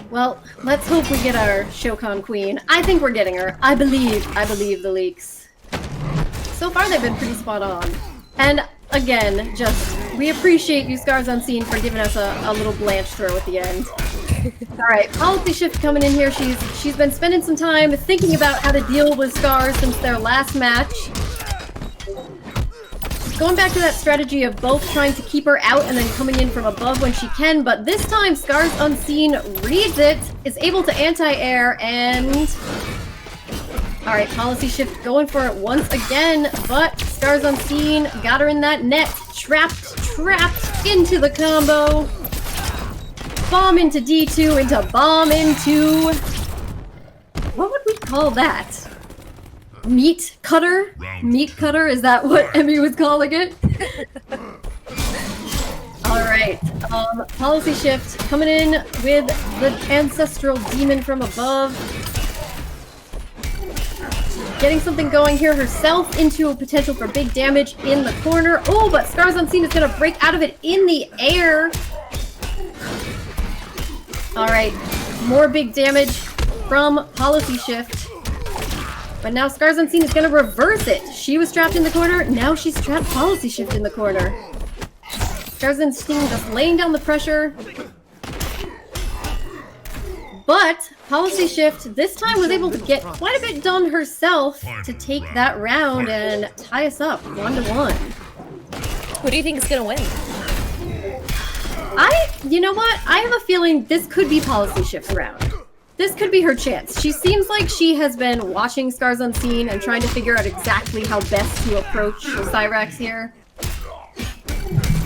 Well, let's hope we get our Shokan queen. I think we're getting her. I believe the leaks. So far they've been pretty spot on. And again, just we appreciate you, ScarsUnseen, for giving us a little Blanche throw at the end. Alright, Policyshift coming in here. She's been spending some time thinking about how to deal with Scars since their last match. Going back to that strategy of both trying to keep her out and then coming in from above when she can, but this time ScarsUnseen reads it, is able to anti-air, and... Alright, Policyshift going for it once again, but ScarsUnseen got her in that net. Trapped into the combo. Bomb into D2, into bomb into... What would we call that? Meat cutter? Meat cutter? Is that what Emmy was calling it? Alright, Policyshift coming in with the Ancestral Demon from above. Getting something going here herself into a potential for big damage in the corner. Oh, but ScarsUnseen is going to break out of it in the air. Alright, more big damage from Policyshift. But now ScarsUnseen is going to reverse it. She was trapped in the corner, now she's trapped Policyshift in the corner. ScarsUnseen just laying down the pressure. But Policyshift this time was able to get quite a bit done herself to take that round and tie us up 1-1. Who do you think is gonna win? You know what? I have a feeling this could be Policyshift's round. This could be her chance. She seems like she has been watching ScarsUnseen and trying to figure out exactly how best to approach Cyrax here.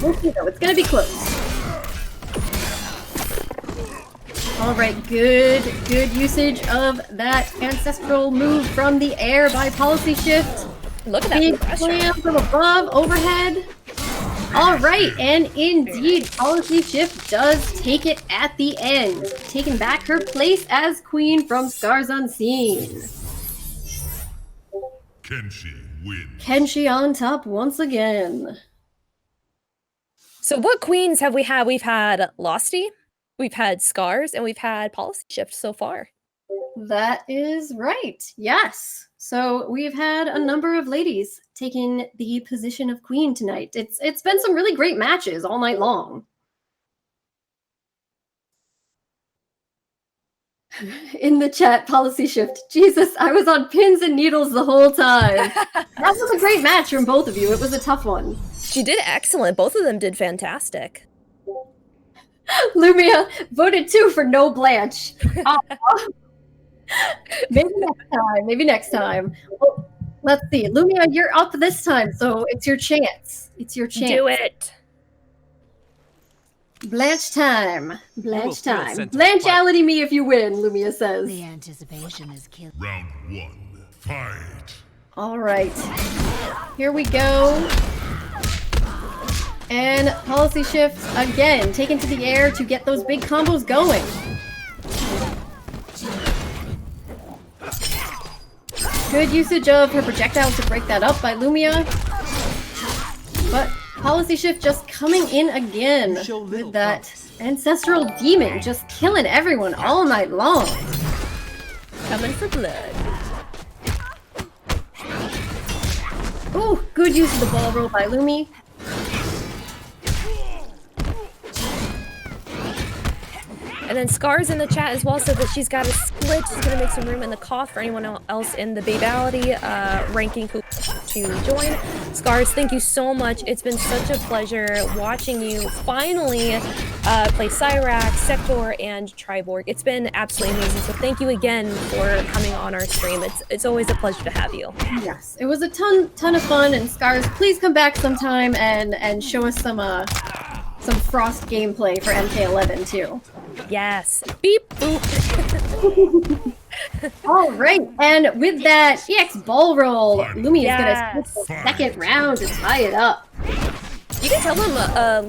We'll see though, it's gonna be close. Alright, good usage of that ancestral move from the air by Policyshift. Look at that Big pressure. slam from above, overhead. Alright, and indeed, Policyshift does take it at the end, taking back her place as queen from ScarsUnseen. Kenshi wins. Kenshi on top once again. So what queens have we had? We've had LOSTy, we've had Scars, and we've had Policyshift so far. That is right, yes. So we've had a number of ladies taking the position of queen tonight. It's been some really great matches all night long. In the chat, Policyshift. Jesus, I was on pins and needles the whole time. That was a great match from both of you. It was a tough one. She did excellent. Both of them did fantastic. LOSTyGIRL voted 2 for no Blanche. Maybe next time. Maybe next time. Well, let's see. LOSTyGIRL, you're up this time, so it's your chance. It's your chance. Do it. Blanche time. Blanche feel time. sent to Blancheality me if you win, LOSTyGIRL says. The anticipation is killing. Round 1. Fight. All right. Here we go. And Policyshift again, taken to the air to get those big combos going. Good usage of her projectiles to break that up by LOSTyGIRL. But Policyshift just coming in again with that Ancestral Demon, just killing everyone all night long. Coming for blood. Ooh, good use of the ball roll by LOSTyGIRL. And then Scars in the chat as well said that she's got a split. She's gonna make some room in the cough for anyone else in the BABEALITY ranking who to join. Scars, thank you so much. It's been such a pleasure watching you finally play Cyrax, Sector, and Triborg. It's been absolutely amazing. So thank you again for coming on our stream. It's always a pleasure to have you. Yes, it was a ton of fun. And Scars, please come back sometime and show us some Frost gameplay for MK11 too. Yes. Beep boop. All right, and with that EX ball roll, Lumiya is gonna skip the second round to tie it up. You can tell him,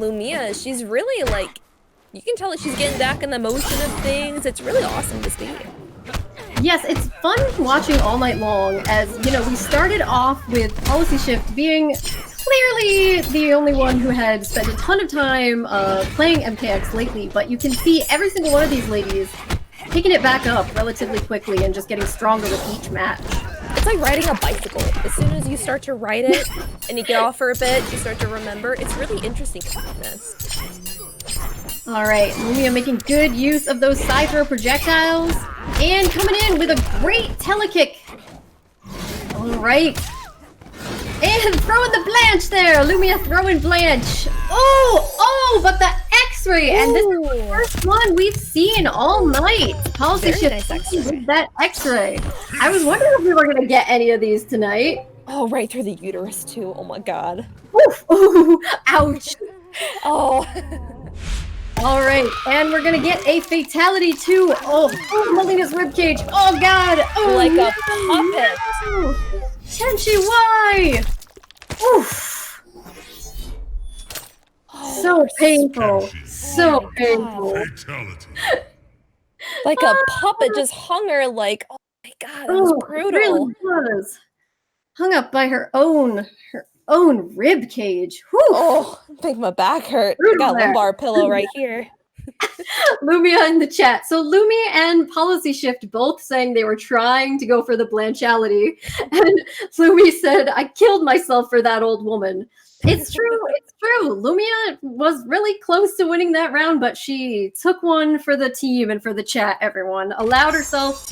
Lumiya, she's really like, you can tell that she's getting back in the motion of things. It's really awesome to see. Yes, it's fun watching all night long. As you know, we started off with Policyshift being clearly the only one who had spent a ton of time playing MKX lately, but you can see every single one of these ladies picking it back up relatively quickly and just getting stronger with each match. It's like riding a bicycle. As soon as you start to ride it and you get off for a bit, you start to remember. It's really interesting. All right, Lumiya making good use of those side throw projectiles and coming in with a great telekick. All right. And throwing the Blanche there! Lumiya throwing Blanche! Oh, but the X-ray! And this is the first one we've seen all night! Policyshift with that X-ray. I was wondering if we were going to get any of these tonight. Oh, right through the uterus too. Oh my god. Oof! Ooh, ouch! Oh. Alright, and we're gonna get a fatality too! Oh, Melina's ribcage! Oh god! Oh, like no. a puppet! No. Tenshi, why? Oof! Oh, so painful. So painful. Fatality. Like a puppet just hung her like, oh my god, that was brutal. It really was. Hung up by her own rib cage. Whew. Oh, make my back hurt. I got a lumbar pillow right here. Lumiya in the chat. So Lumiya and Policyshift both saying they were trying to go for the blanchality. And Lumiya said, I killed myself for that old woman. It's true. It's true. Lumiya was really close to winning that round, but she took one for the team and for the chat, everyone. Allowed herself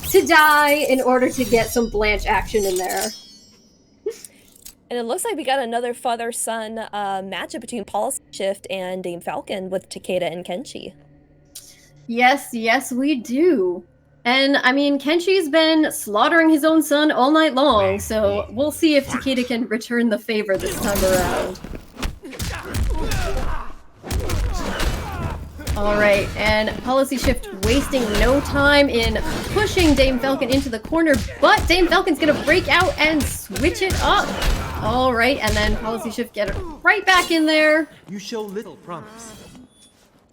to die in order to get some Blanche action in there. And it looks like we got another father-son matchup between Policyshift and DameFalcon with Takeda and Kenshi. Yes, we do. And, I mean, Kenshi's been slaughtering his own son all night long, so we'll see if Takeda can return the favor this time around. Alright, and Policyshift wasting no time in pushing DameFalcon into the corner, but DameFalcon's gonna break out and switch it up! Alright, and then Policyshift get it right back in there. You show little promise.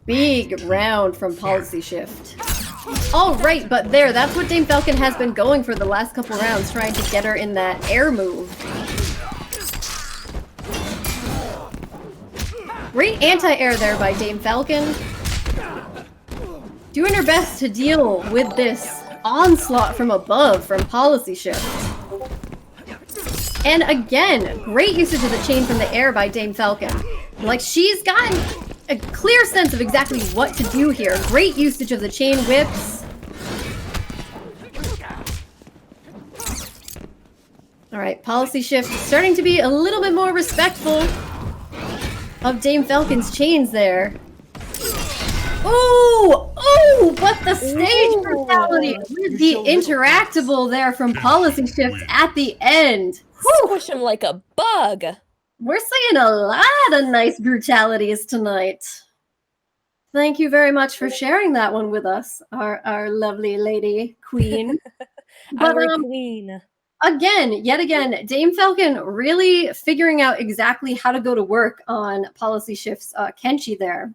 Big round from Policyshift. Alright, but that's what DameFalcon has been going for the last couple rounds, trying to get her in that air move. Great anti-air there by DameFalcon. Doing her best to deal with this onslaught from above from Policyshift. And again, great usage of the chain from the air by DameFalcon. Like, she's gotten a clear sense of exactly what to do here. Great usage of the chain whips. Alright, Policyshift starting to be a little bit more respectful of DameFalcon's chains there. Oh, but the stage brutality with the interactable there from Policyshift at the end. Squish him like a bug. We're seeing a lot of nice brutalities tonight. Thank you very much for sharing that one with us, our lovely lady queen. But, our queen. Yet again, DameFalcon really figuring out exactly how to go to work on Policyshift's Kenshi there.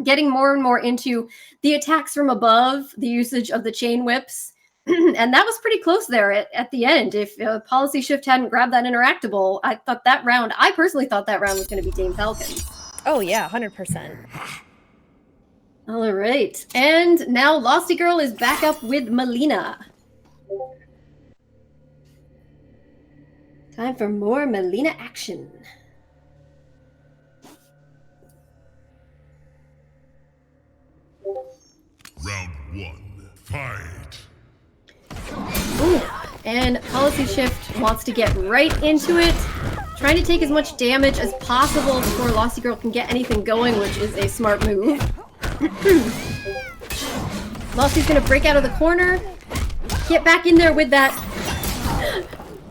Getting more and more into the attacks from above, the usage of the chain whips. And that was pretty close there at the end. If Policyshift hadn't grabbed that interactable, I personally thought that round was going to be DameFalcon. Oh yeah, 100%. All right. And now LOSTyGIRL is back up with Melina. Time for more Melina action. Round 1, fight. Ooh, and Policy Shift wants to get right into it, trying to take as much damage as possible before LOSTyGIRL can get anything going, which is a smart move. Losty's gonna break out of the corner, get back in there with that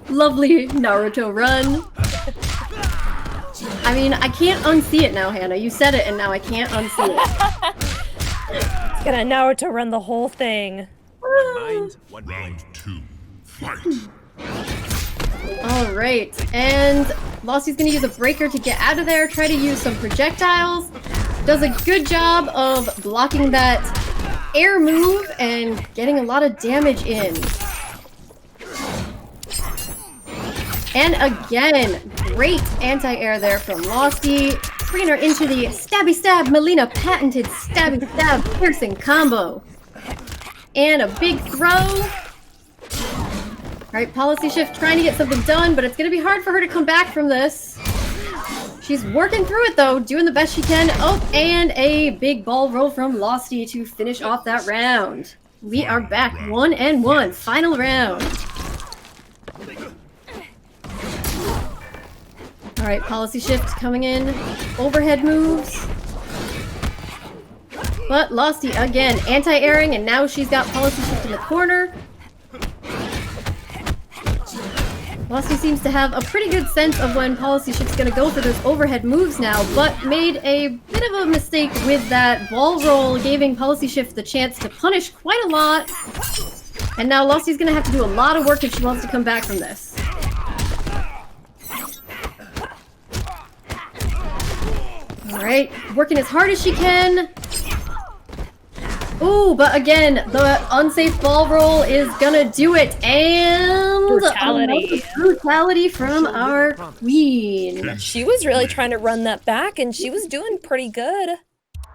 lovely Naruto run. I mean, I can't unsee it now, Hannah. You said it, and now I can't unsee it. It's gonna Naruto run the whole thing. Mind, one Round 2, fight. Alright, and Losty's gonna use a breaker to get out of there, try to use some projectiles. Does a good job of blocking that air move and getting a lot of damage in. And again, great anti-air there from Losty, bringing her into the stabby stab Melina patented stabby stab piercing combo. And a big throw. Alright, Policy Shift trying to get something done, but it's gonna be hard for her to come back from this. She's working through it though, doing the best she can. Oh, and a big ball roll from Losty to finish off that round. We are back 1-1, final round. Alright, Policy Shift coming in. Overhead moves. But Losty again, anti-airing, and now she's got Policy Shift in the corner. Losty seems to have a pretty good sense of when Policy Shift's gonna go for those overhead moves now, but made a bit of a mistake with that ball roll, giving Policy Shift the chance to punish quite a lot. And now Losty's gonna have to do a lot of work if she wants to come back from this. Alright, working as hard as she can. Ooh, but again, the unsafe ball roll is gonna do it, and Brutality. Brutality from our queen. She was really trying to run that back, and she was doing pretty good.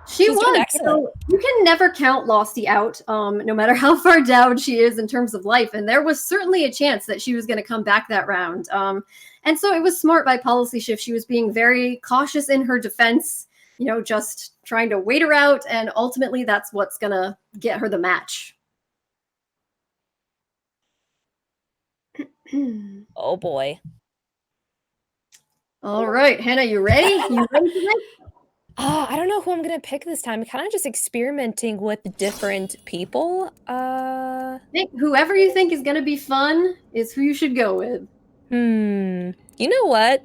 She was doing was. excellent. You can never count Losty out, no matter how far down she is in terms of life, and there was certainly a chance that she was going to come back that round. And so it was smart by Policy Shift. She was being very cautious in her defense, you know, just trying to wait her out, and ultimately that's what's gonna get her the match. Oh boy. All right, Hannah, you ready? You ready for this? I don't know who I'm gonna pick this time. Kind of just experimenting with different people. Whoever you think is gonna be fun is who you should go with. You know what?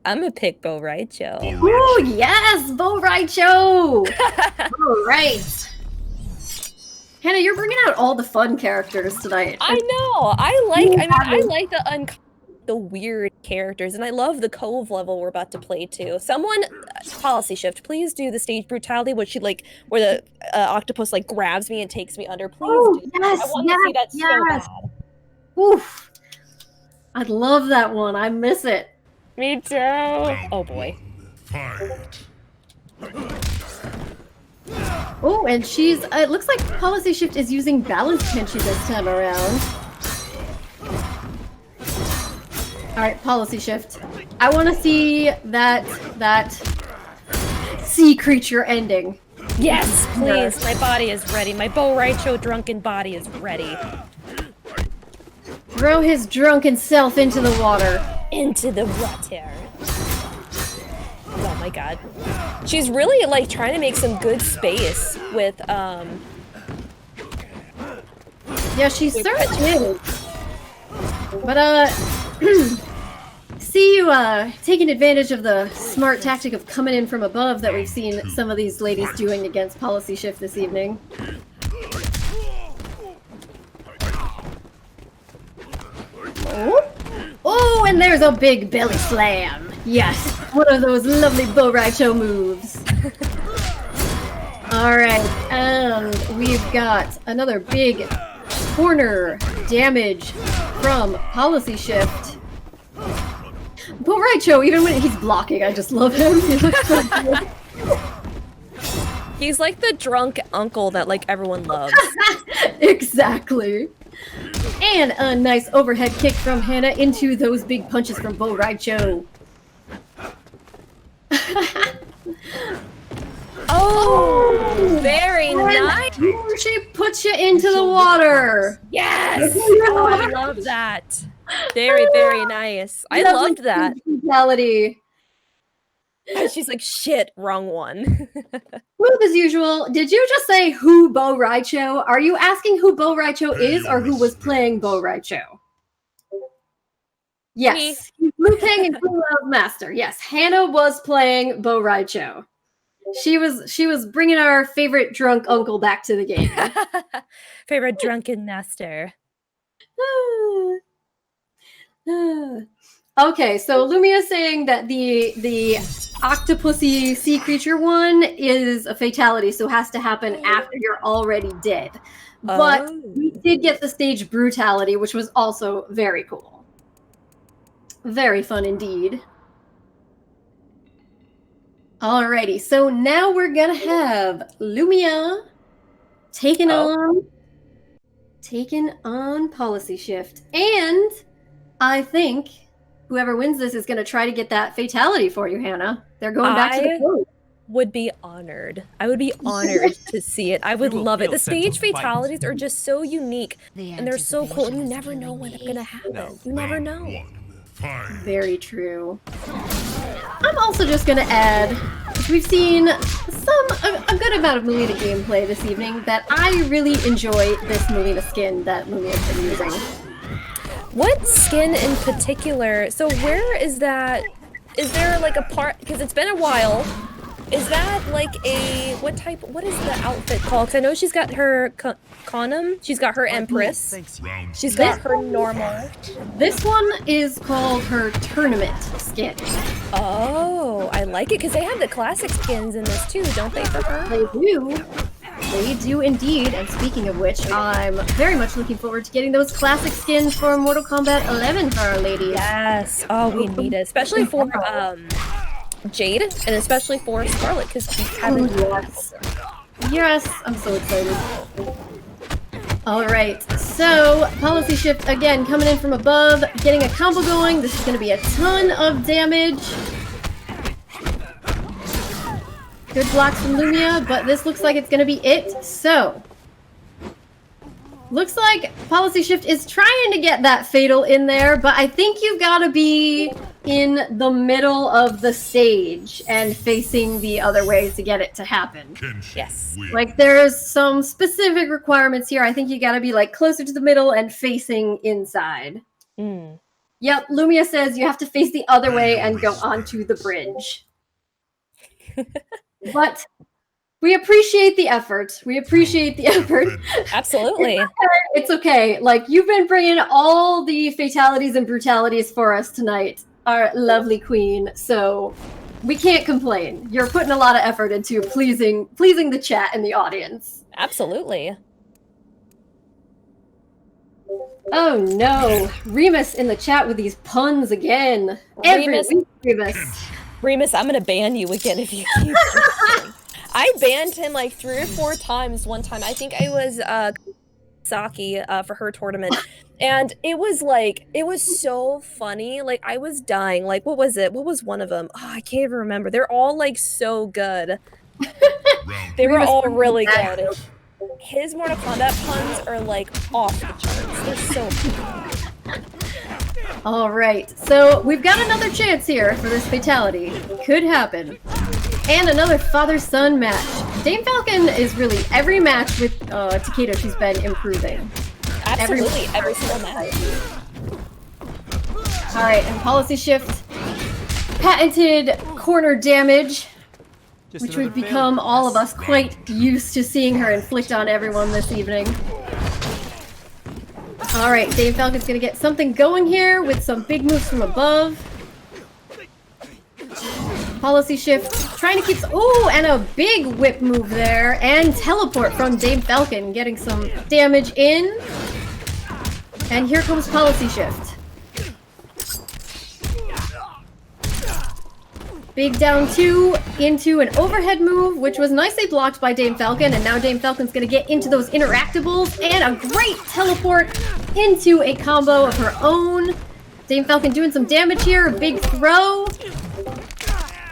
I'm gonna pick Bo Raicho. Ooh, yes, Bo Raicho! All right. Hannah, you're bringing out all the fun characters tonight. I know. I like the weird characters, and I love the Cove level we're about to play too. Someone, Policy Shift, please do the stage brutality, where where the octopus like grabs me and takes me under. Please do. Yes, I want to see that so bad. Oof. I'd love that one. I miss it. Me too. Oh boy. Fight. Oh, and she's, it looks like Policy Shift is using balance tension this time around. Alright, Policy Shift. I want to see that sea creature ending. Yes, please. My body is ready. My Bo Raicho drunken body is ready. Throw his drunken self into the water. Into the water. Oh my god. She's really like trying to make some good space with Yeah, she certainly is. But see you taking advantage of the smart tactic of coming in from above that we've seen some of these ladies doing against Policy Shift this evening. Oh, oh, and there's a big belly slam. Yes, one of those lovely Bo Raicho moves. Alright, and we've got another big corner damage from Policy Shift. Bo Raicho, even when he's blocking, I just love him. He looks so good. He's like the drunk uncle that like everyone loves. Exactly. And a nice overhead kick from Hannah into those big punches from Bo Raicho. Oh, very Very nice. She puts you into the water. Yes. Oh, I love that. Very, very nice. I loved that. Brutality. And she's like, shit, wrong one. Move as usual. Did you just say who Bo Raicho? Are you asking who Bo Raicho is or who was playing Bo Raicho? Yes. Liu Kang and Kung Lao's master. Yes, Hannah was playing Bo Raicho. She was bringing our favorite drunk uncle back to the game. Favorite drunken master. Okay, so Lumiya's saying that the octopusy sea creature one is a fatality, so has to happen after you're already dead. But we did get the stage brutality, which was also very cool. Very fun indeed. Alrighty, so now we're gonna have Lumiya taking on Policy Shift, and I think whoever wins this is gonna try to get that fatality for you, Hannah. They're going back to the court. Would be honored. I would be honored to see it. I would love it. The stage fatalities are just so unique, and they're so cool, and you never know when it's gonna happen. You never know. Very true. I'm also just gonna add, we've seen a good amount of Melina gameplay this evening, that I really enjoy this Melina skin that Lumiya's been using. What skin in particular? So where is that? Is there like a part, because it's been a while, is that like a, what is the outfit called? Because I know she's got her Conum, she's got her Empress, she's got her normal. This one is called her tournament skin. Oh, I like it, because they have the classic skins in this too, don't they, for her? They do. They do indeed, and speaking of which, I'm very much looking forward to getting those classic skins for Mortal Kombat 11 for our ladies. Yes, oh, we need it, especially for Jade, and especially for Scarlet, because we haven't. Yes, I'm so excited. Alright, so Policy Shift again coming in from above, getting a combo going. This is going to be a ton of damage. Good blocks from Lumiya, but this looks like it's going to be it. So, looks like Policy Shift is trying to get that fatal in there, but I think you've got to be in the middle of the stage and facing the other way to get it to happen. Yes. Like, there's some specific requirements here. I think you got to be like closer to the middle and facing inside. Yep, Lumiya says you have to face the other way and go onto the bridge. But we appreciate the effort. We appreciate the effort. Absolutely. It's okay. Like, you've been bringing all the fatalities and brutalities for us tonight, our lovely queen. So we can't complain. You're putting a lot of effort into pleasing the chat and the audience. Absolutely. Oh no, Remus in the chat with these puns again. Every week, Remus. Remus, I'm gonna ban you again if you keep I banned him like 3 or 4 times one time. I think I was Saki for her tournament. And it was so funny. Like, I was dying. Like, what was it? What was one of them? Oh, I can't even remember. They're all like so good. They were all really good. His Mortal Kombat puns are like off the charts. They're so good. All right, so we've got another chance here for this fatality. Could happen. And another father-son match. DameFalcon is really, every match with Takeda, she's been improving. Absolutely, every single match. All right, and Policy Shift, patented corner damage, which would become all of us quite used to seeing her inflict on everyone this evening. Alright, DameFalcon's gonna get something going here with some big moves from above. Policy Shift, trying to keep... Ooh, and a big whip move there, and teleport from DameFalcon, getting some damage in. And here comes Policy Shift. Big down 2 into an overhead move, which was nicely blocked by DameFalcon, and now DameFalcon's gonna get into those interactables, and a great teleport into a combo of her own. DameFalcon doing some damage here, a big throw.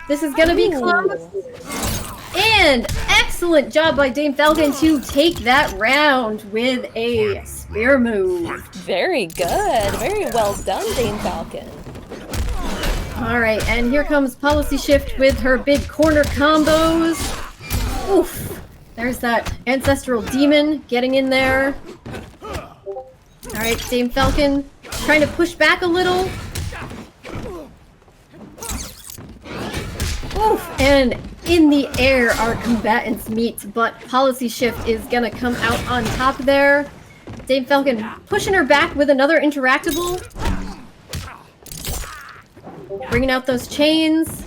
This is gonna be close. And excellent job by DameFalcon to take that round with a spear move. Very good. Very well done, DameFalcon. Alright, and here comes Policyshift with her big corner combos. Oof. There's that Ancestral Demon getting in there. Alright, DameFalcon trying to push back a little. Oof, and in the air our combatants meet, but Policyshift is gonna come out on top there. DameFalcon pushing her back with another interactable. Bringing out those chains.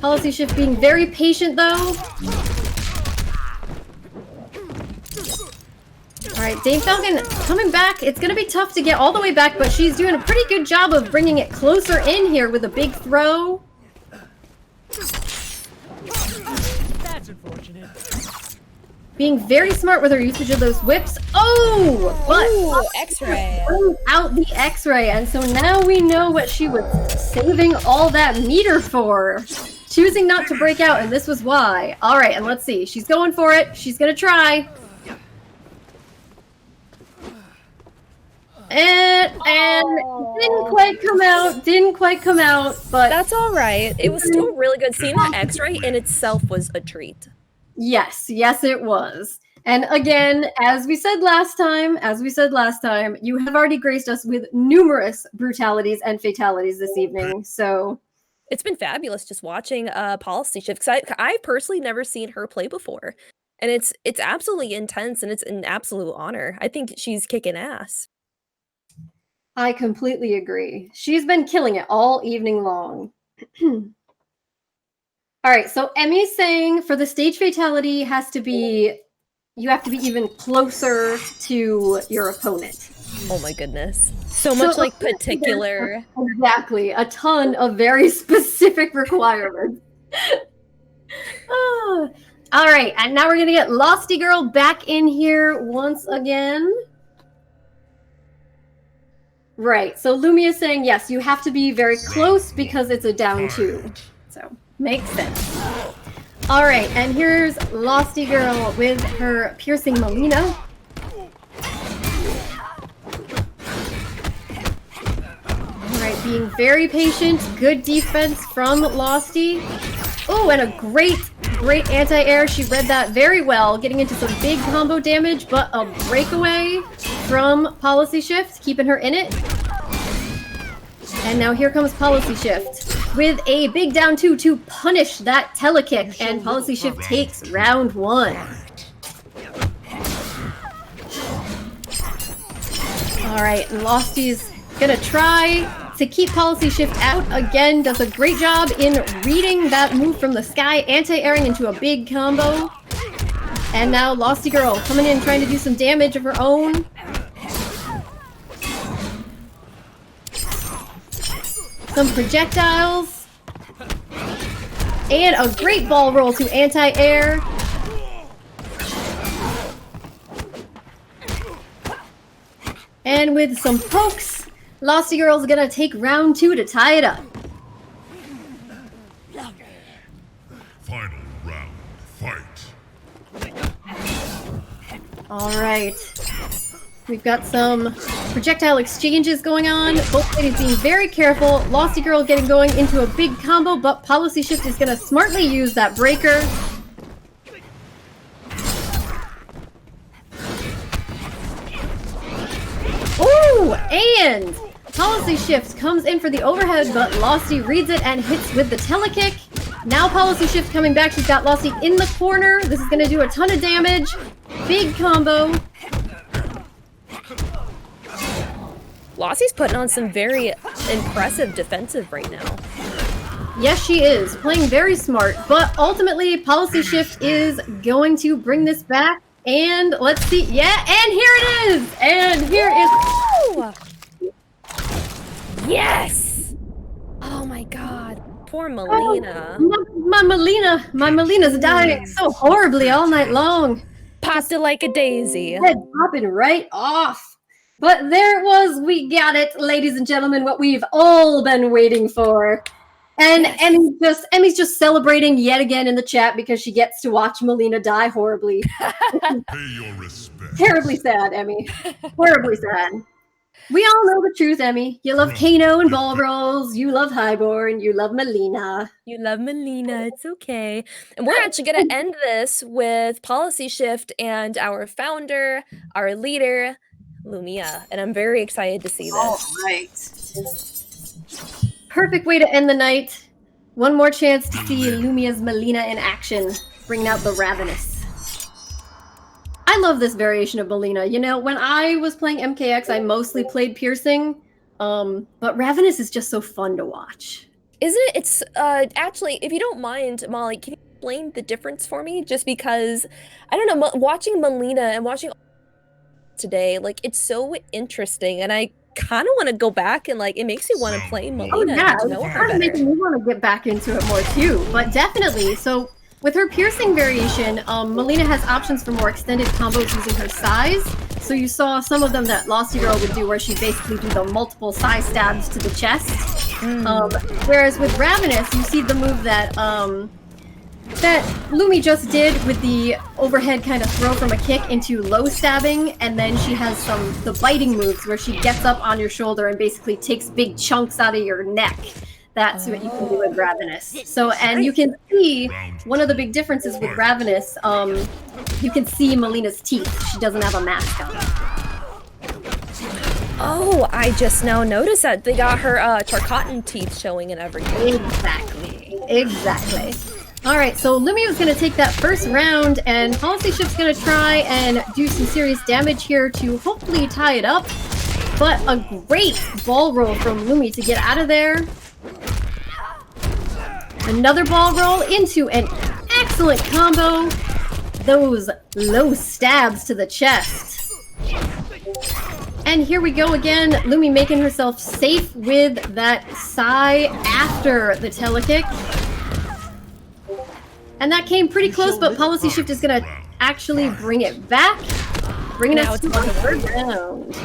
Policyshift being very patient though. Alright, DameFalcon coming back. It's gonna be tough to get all the way back, but she's doing a pretty good job of bringing it closer in here with a big throw. That's unfortunate. Being very smart with her usage of those whips. Oh! But Ooh, X-ray. out the X-ray, and so now we know what she was saving all that meter for. Choosing not to break out, and this was why. Alright, and let's see. She's going for it. She's gonna try. And didn't quite come out, but That's all right. It was still really good. Seeing that X-ray in itself was a treat. yes, it was. And again, as we said last time, you have already graced us with numerous brutalities and fatalities this evening. So It's been fabulous just watching Policyshift, because I've personally never seen her play before. And it's absolutely intense, and it's an absolute honor. I think she's kicking ass. I completely agree. She's been killing it all evening long. All right, so Emmy's saying for the stage fatality you have to be even closer to your opponent. Oh my goodness. So much like particular. Exactly, a ton of very specific requirements. Ah. All right, and now we're gonna get LOSTyGIRL back in here once again. Right, so LOSTyGIRL is saying, yes, you have to be very close because it's a down 2. So, makes sense. Alright, and here's LOSTyGIRL with her Piercing Melina. Alright, being very patient. Good defense from Losty. Oh, and a great anti-air. She read that very well, getting into some big combo damage, but a breakaway from Policyshift, keeping her in it. And now here comes Policyshift with a big down 2 to punish that telekick, and Policyshift takes round 1. Alright, and Losty's gonna try to keep Policyshift out. Again, does a great job in reading that move from the sky, anti-airing into a big combo. And now LOSTyGIRL coming in, trying to do some damage of her own. Some projectiles. And a great ball roll to anti-air. And with some pokes, LOSTyGIRL's gonna take round 2 to tie it up. Final round, fight. Alright. We've got some projectile exchanges going on. Both ladies being very careful. LOSTyGIRL getting going into a big combo, but Policyshift is gonna smartly use that breaker. Ooh, and Policyshift comes in for the overhead, but Losty reads it and hits with the telekick. Now Policyshift coming back. She's got Losty in the corner. This is going to do a ton of damage. Big combo. Losty's putting on some very impressive defensive right now. Yes, she is. Playing very smart, but ultimately Policyshift is going to bring this back. And let's see. Yeah, and here it is! And here is... Yes! Oh my god. Poor Melina. My Melina's dying so horribly all night long. Popped it like a daisy. Head popping right off. But there it was. We got it, ladies and gentlemen, what we've all been waiting for. And Emmy's just celebrating yet again in the chat because she gets to watch Melina die horribly. Pay your respects. Terribly sad, Emmy. Horribly sad. We all know the truth, Emmy. You love Kano and ball rolls. You love Highborn. You love Melina. You love Melina. It's okay. And we're actually going to end this with Policy Shift and our founder, our leader, LOSTyGIRL. And I'm very excited to see this. All right. Perfect way to end the night. One more chance to see LOSTyGIRL's Melina in action, bringing out the Ravenous. I love this variation of Melina. You know, when I was playing MKX, I mostly played Piercing, but Ravenous is just so fun to watch. Isn't it? It's actually, if you don't mind, Molly, can you explain the difference for me? Just because, I don't know, watching Melina and watching today, like, it's so interesting, and I kind of want to go back and, like, it makes me want to play Melina. Oh, yeah, and know her it's making me want to get back into it more, too. But definitely, so with her Piercing variation, Melina has options for more extended combos using her size. So you saw some of them that LOSTyGIRL would do where she basically do the multiple size stabs to the chest. Whereas with Ravenous, you see the move that that Lumi just did with the overhead kind of throw from a kick into low stabbing, and then she has the biting moves where she gets up on your shoulder and basically takes big chunks out of your neck. That's what you can do with Ravenous. So, and you can see one of the big differences with Ravenous, you can see Melina's teeth. She doesn't have a mask on. Oh, I just now noticed that they got her Tarkatan teeth showing and everything. Exactly. All right, so Lumia is going to take that first round, and Policy Shift's going to try and do some serious damage here to hopefully tie it up. But a great ball roll from Lumi to get out of there. Another ball roll into an excellent combo. Those low stabs to the chest. And here we go again. Lumi making herself safe with that Sai after the telekick. And that came pretty close, but Policy Shift is going to actually bring it back. Bringing us to the third round.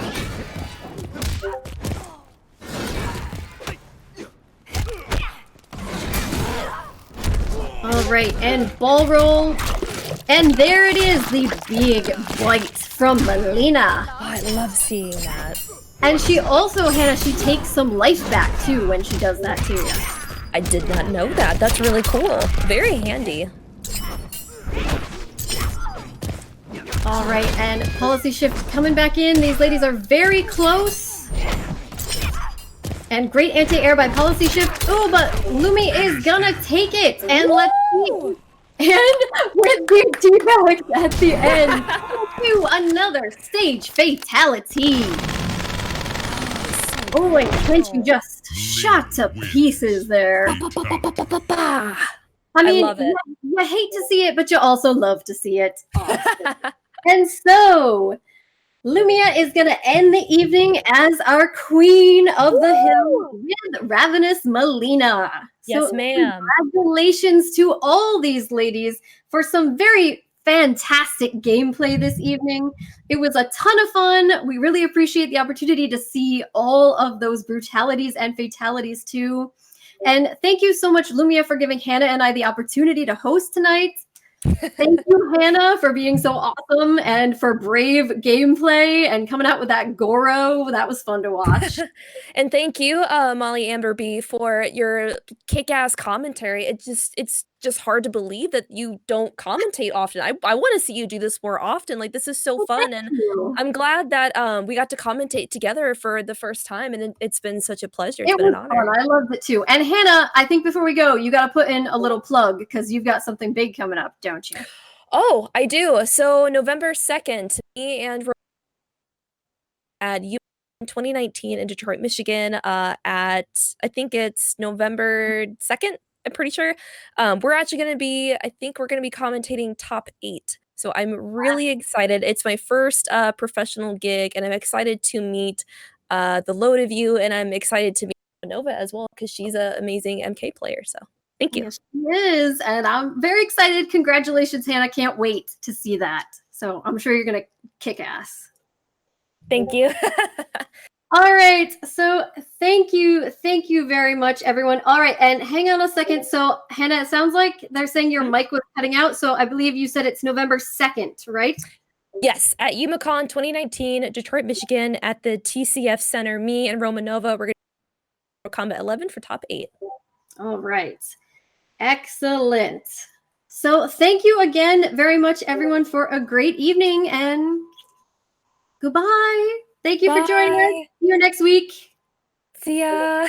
All right, and ball roll. And there it is, the big bite from Melina. Oh, I love seeing that. And she also, Hannah, she takes some life back too when she does that too. I did not know that. That's really cool. Very handy. All right, and Policy Shift coming back in. These ladies are very close. And great anti-air by Policy Shift. Oh, but Lumi is gonna take it. And let's see. And with the debuff at the end, to another stage fatality. Oh, and Kenshi just shot to pieces there. I mean, love it. You hate to see it, but you also love to see it. And so, Lumia is going to end the evening as our queen of the hill with Ravenous Melina. Yes, ma'am. Congratulations to all these ladies for some very fantastic gameplay this evening. It was a ton of fun. We really appreciate the opportunity to see all of those brutalities and fatalities too. And thank you so much, Lumia, for giving Hannah and I the opportunity to host tonight. Thank you, Hannah, for being so awesome and for brave gameplay and coming out with that Goro. That was fun to watch. And thank you, Molly Amber B, for your kick-ass commentary. It's just hard to believe that you don't commentate often. I want to see you do this more often. Like, this is so fun, and I'm glad that we got to commentate together for the first time, and it's been such a pleasure. It's been an honor. Fun. I loved it too. And Hannah, I think before we go, you got to put in a little plug because you've got something big coming up, don't you? Oh, I do. So November 2nd, me and at 2019 in Detroit, Michigan, at I think it's November 2nd. I'm pretty sure. We're actually going to be, I think we're going to be commentating top 8. So I'm really excited. It's my first professional gig, and I'm excited to meet the load of you, and I'm excited to meet Nova as well because she's an amazing MK player. So thank you. Yes, she is, and I'm very excited. Congratulations, Hannah. Can't wait to see that. So I'm sure you're going to kick ass. Thank you. All right. So Thank you very much, everyone. All right, and hang on a second. So, Hannah, it sounds like they're saying your mic was cutting out. So, I believe you said it's November 2nd, right? Yes, at UMaCon 2019, Detroit, Michigan, at the TCF Center. Me and Romanova, we're going to Kombat 11 for top 8. All right. Excellent. So, thank you again very much, everyone, for a great evening, and goodbye. Thank you for joining us. Bye. See you next week. See ya.